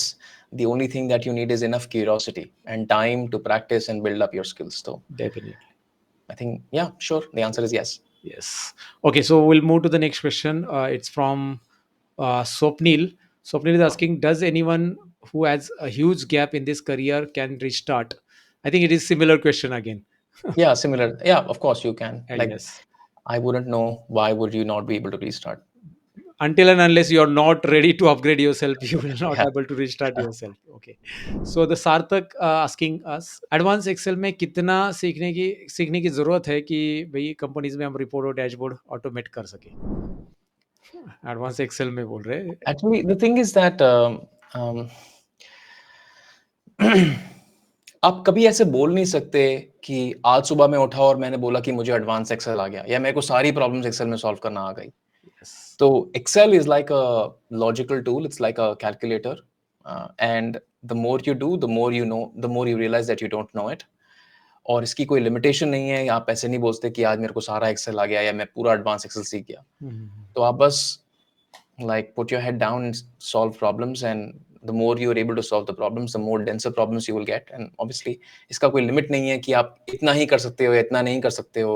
S1: The only thing that you need is enough curiosity and time to practice and build up your skills. So
S2: definitely.
S1: I think, yeah, sure. The answer is yes.
S2: Yes. Okay, so we'll move to the next question. It's from Swapnil. Swapnil is asking, does anyone who has a huge gap in this career can restart? I think it is similar question again.
S1: Yeah, similar. Yeah, of course you can. Like,
S2: Yes.
S1: I wouldn't know why would you not be able to restart.
S2: Until and unless you are not ready to upgrade yourself, you will not
S1: Yeah.
S2: able to restart yourself. Okay, so the Sarthak asking us, advance Excel में कितना सीखने की जरूरत है कि भाई companies में हम रिपोर्ट और डैशबोर्ड ऑटोमेट कर सके? एडवांस एक्सेल में बोल रहे हैं.
S1: Actually, the thing is that um, आप कभी ऐसे बोल नहीं सकते कि आज सुबह मैं उठा और मैंने बोला कि मुझे एडवांस एक्सेल आ गया या मेरे को सारी प्रॉब्लम्स एक्सेल में सॉल्व करना आ गई।
S2: Yes.
S1: So Excel is like a logical tool. It's like a calculator, and the more you do, the more you know, the more you realize that you don't know it. और इसकी कोई limitation नहीं है। आप ऐसे नहीं बोलते कि आज मेरे को सारा एक्सेल आ गया या मैं पूरा एडवांस एक्सेल सीख गया। तो आप बस like put your head down and solve problems, and the more you are able to solve the problems, the more denser problems you will get. And obviously इसका कोई लिमिट नहीं है कि आप इतना ही कर सकते हो या इतना नहीं कर सकते हो।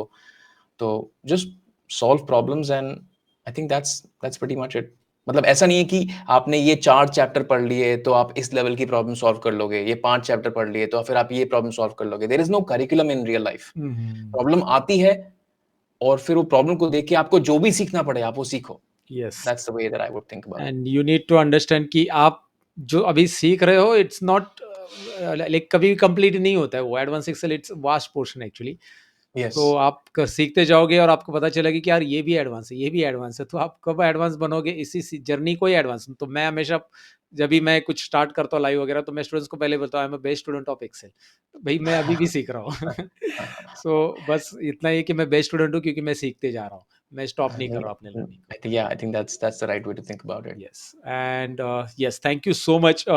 S1: तो just solve problems, and I think that's pretty much it. मतलब ऐसा नहीं है कि आपने ये 4 चैप्टर पढ़ लिए तो आप इस लेवल की प्रॉब्लम सॉल्व कर लोगे, ये 5 चैप्टर पढ़ लिए तो फिर आप ये प्रॉब्लम सॉल्व कर लोगे। There is no curriculum in real life. Problem आती है और फिर वो प्रॉब्लम को देख के आपको जो भी सीखना पड़े आप वो सीखो।
S2: Yes.
S1: That's the way that I would think about it.
S2: And you need to understand कि आप जो अभी सीख रहे हो, it's not like कभी कंप्लीट नहीं होता है वो advance Excel. It's vast portion actually.
S1: Yes.
S2: तो आप सीखते जाओगे और आपको पता चलेगा कि यार ये भी एडवांस है, ये भी एडवांस है, तो आप कब एडवांस बनोगे? इसी जर्नी को ही एडवांस. तो मैं हमेशा जब भी मैं कुछ स्टार्ट करता हूँ लाइव वगैरह तो मैं स्टूडेंट्स को पहले बोलता हूँ I am a best student of Excel. तो भाई मैं अभी भी सीख रहा हूँ. सो बस इतना ही कि मैं बेस्ट स्टूडेंट हूँ क्योंकि मैं सीखते जा रहा हूँ, मैं स्टॉप नहीं कर रहा हूँ अपने लर्निंग को.
S1: I think that's the right way to think about it.
S2: Yes, and yes, thank you so much.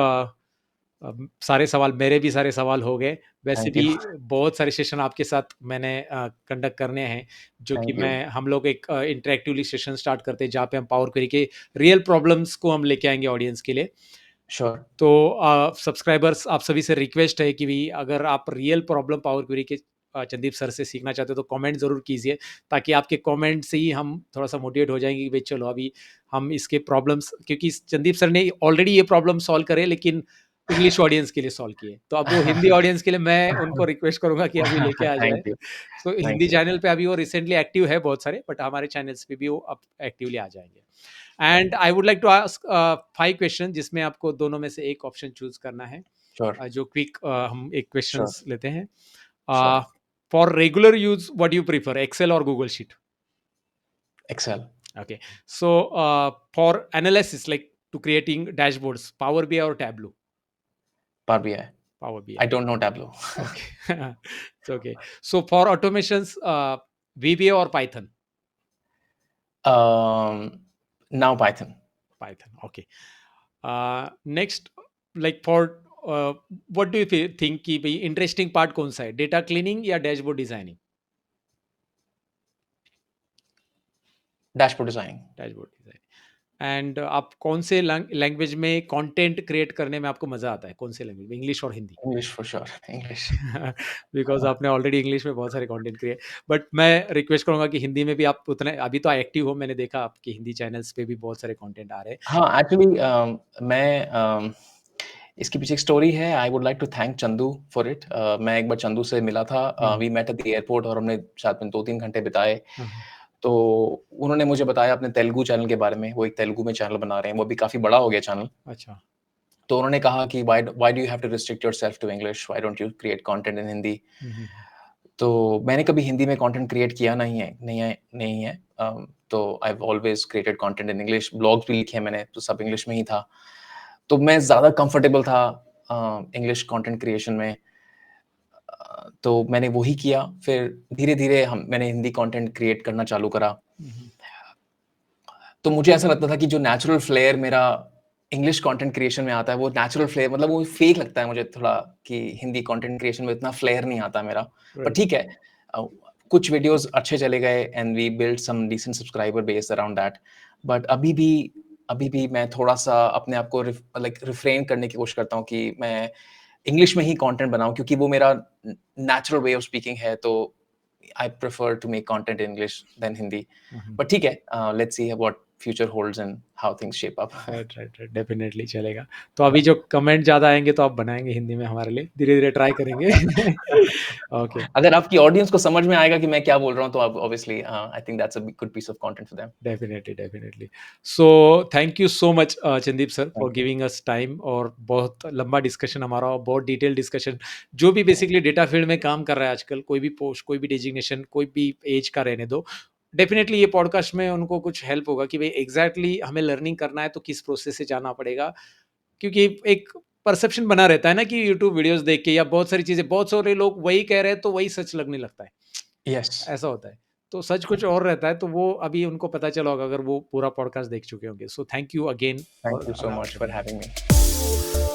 S2: सारे सवाल मेरे भी सारे सवाल हो गए. वैसे
S1: Thank
S2: भी
S1: you.
S2: बहुत सारे सेशन आपके साथ मैंने कंडक्ट करने हैं जो कि
S1: Thank you.
S2: हम लोग एक इंटरेक्टिवली सेशन स्टार्ट करते हैं जहाँ पे हम पावर क्वेरी के रियल प्रॉब्लम्स को हम लेके आएंगे ऑडियंस के लिए.
S1: Sure.
S2: तो सब्सक्राइबर्स आप सभी से रिक्वेस्ट है कि भी अगर आप रियल प्रॉब्लम पावर क्वेरी के चंदीप सर से सीखना चाहते हो तो कमेंट ज़रूर कीजिए, ताकि आपके कमेंट से ही हम थोड़ा सा मोटिवेट हो जाएंगे कि भाई चलो अभी हम इसके प्रॉब्लम्स, क्योंकि चंदीप सर ने ऑलरेडी ये प्रॉब्लम सॉल्व करे लेकिन इंग्लिश ऑडियंस के लिए सॉल्व किए, तो अब वो हिंदी ऑडियंस के लिए मैं उनको रिक्वेस्ट करूंगा कि अभी लेके आ जाए.
S1: Thank you.
S2: तो
S1: Thank
S2: हिंदी
S1: you.
S2: चैनल पे अभी वो रिसेंटली एक्टिव है बहुत सारे, बट हमारे चैनल्स पे भी वो अब एक्टिवली आ जाएंगे. And I would like to ask 5 question जिसमें आपको दोनों में से एक ऑप्शन चूज करना है.
S1: Sure.
S2: जो क्विक हम एक क्वेश्चंस लेते हैं.
S1: Sure.
S2: For regular use what you prefer, Excel और Google sheet?
S1: Excel.
S2: Okay, so for analysis, like to creating dashboards, Power BI or Tableau?
S1: Power BI.
S2: Power BI.
S1: I don't know Tableau.
S2: Okay. It's okay. So for automations, VBA or Python?
S1: Now Python.
S2: Python. Okay. Next like for what do you think कि भाई interesting part कौन सा है, data cleaning या dashboard designing?
S1: Dashboard designing.
S2: Dashboard designing. And आप कौन से language में कंटेंट क्रिएट करने में आपको मजा आता है, कौन से लैंग्वेज में, इंग्लिश और Hindi?
S1: English for sure, English.
S2: Because आपने ऑलरेडी इंग्लिश में बहुत सारे कंटेंट क्रिएट, बट मैं रिक्वेस्ट करूंगा कि हिंदी में भी आप उतने, अभी तो एक्टिव हो, मैंने देखा आपके हिंदी चैनल्स पे भी बहुत सारे कंटेंट आ रहे हैं।
S1: हाँ, एक्चुअली मैं इसके पीछे एक स्टोरी है। I would like to thank Chandu for it. मैं एक बार चंदू से मिला था, we met at the airport और हमने साथ में 2-3 घंटे बिताए।
S2: हाँ,
S1: तो उन्होंने मुझे बताया अपने तेलुगु चैनल के बारे में, वो एक तेलुगु में चैनल बना रहे हैं, वो भी काफ़ी बड़ा हो गया चैनल।
S2: अच्छा।
S1: तो उन्होंने कहा कि why do you have to restrict yourself to English? Why don't you create content in Hindi?
S2: Hmm,
S1: तो मैंने कभी हिंदी में कंटेंट क्रिएट किया नहीं है। तो I have always created content in English, blogs भी लिखे हैं मैंने, तो सब इंग्लिश में ही था। तो मैं ज़्यादा कंफर्टेबल था इंग्लिश कंटेंट क्रिएशन में। तो मैंने वही किया, फिर धीरे-धीरे हम मैंने हिंदी कंटेंट क्रिएट करना चालू करा।
S2: हम्म,
S1: तो मुझे ऐसा लगता था कि जो नेचुरल फ्लेयर मेरा इंग्लिश कंटेंट क्रिएशन में आता है, वो नेचुरल फ्लेयर मतलब वो फेक लगता है मुझे थोड़ा, कि हिंदी कंटेंट क्रिएशन में इतना फ्लेयर नहीं आता मेरा। पर
S2: राइट।
S1: ठीक है, अ, कुछ वीडियोज़ अच्छे चले गए and we build some decent subscriber base around that. But अभी भी मैं थोड़ा-सा अपने आप को रिफ्रेन करने की कोशिश करता हूँ कि मैं इंग्लिश में ही कंटेंट बनाऊँ, क्योंकि वो मेरा नेचुरल वे ऑफ स्पीकिंग है। तो I prefer to make content in English than Hindi. But ठीक है, let's see what future holds and how things shape up.
S2: Right, right, right, definitely चलेगा। तो अभी जो कमेंट ज़्यादा आएंगे तो आप बनाएंगे हिंदी में हमारे लिए, धीरे धीरे ट्राई करेंगे। ओके।
S1: अगर आपकी ऑडियंस को समझ में आएगा कि मैं क्या बोल रहा हूँ, तो आप obviously I think that's a good piece of content for them.
S2: Definitely, definitely. So thank you so much Chandeep sir for
S1: thank you.
S2: Giving us time, और बहुत लंबा डिस्कशन हमारा, और बहुत डिटेल डिस्कशन। जो भी बेसिकली डेटा फील्ड में काम कर रहा है आजकल, कोई भी पोस्ट, कोई भी डेजिग्नेशन, कोई भी एज का रहने दो, डेफिनेटली ये पॉडकास्ट में उनको कुछ हेल्प होगा कि भाई एग्जैक्टली हमें लर्निंग करना है तो किस प्रोसेस से जाना पड़ेगा। क्योंकि एक परसेप्शन बना रहता है ना कि यूट्यूब वीडियोस देख के या बहुत सारी चीजें, बहुत सारे लोग वही कह रहे हैं तो वही सच लगने लगता है,
S1: यस।
S2: ऐसा होता है। तो सच कुछ और रहता है, तो वो अभी उनको पता चला होगा अगर वो पूरा पॉडकास्ट देख चुके होंगे। So thank you again
S1: thank
S2: for
S1: you so
S2: along
S1: much for
S2: me.
S1: Having me.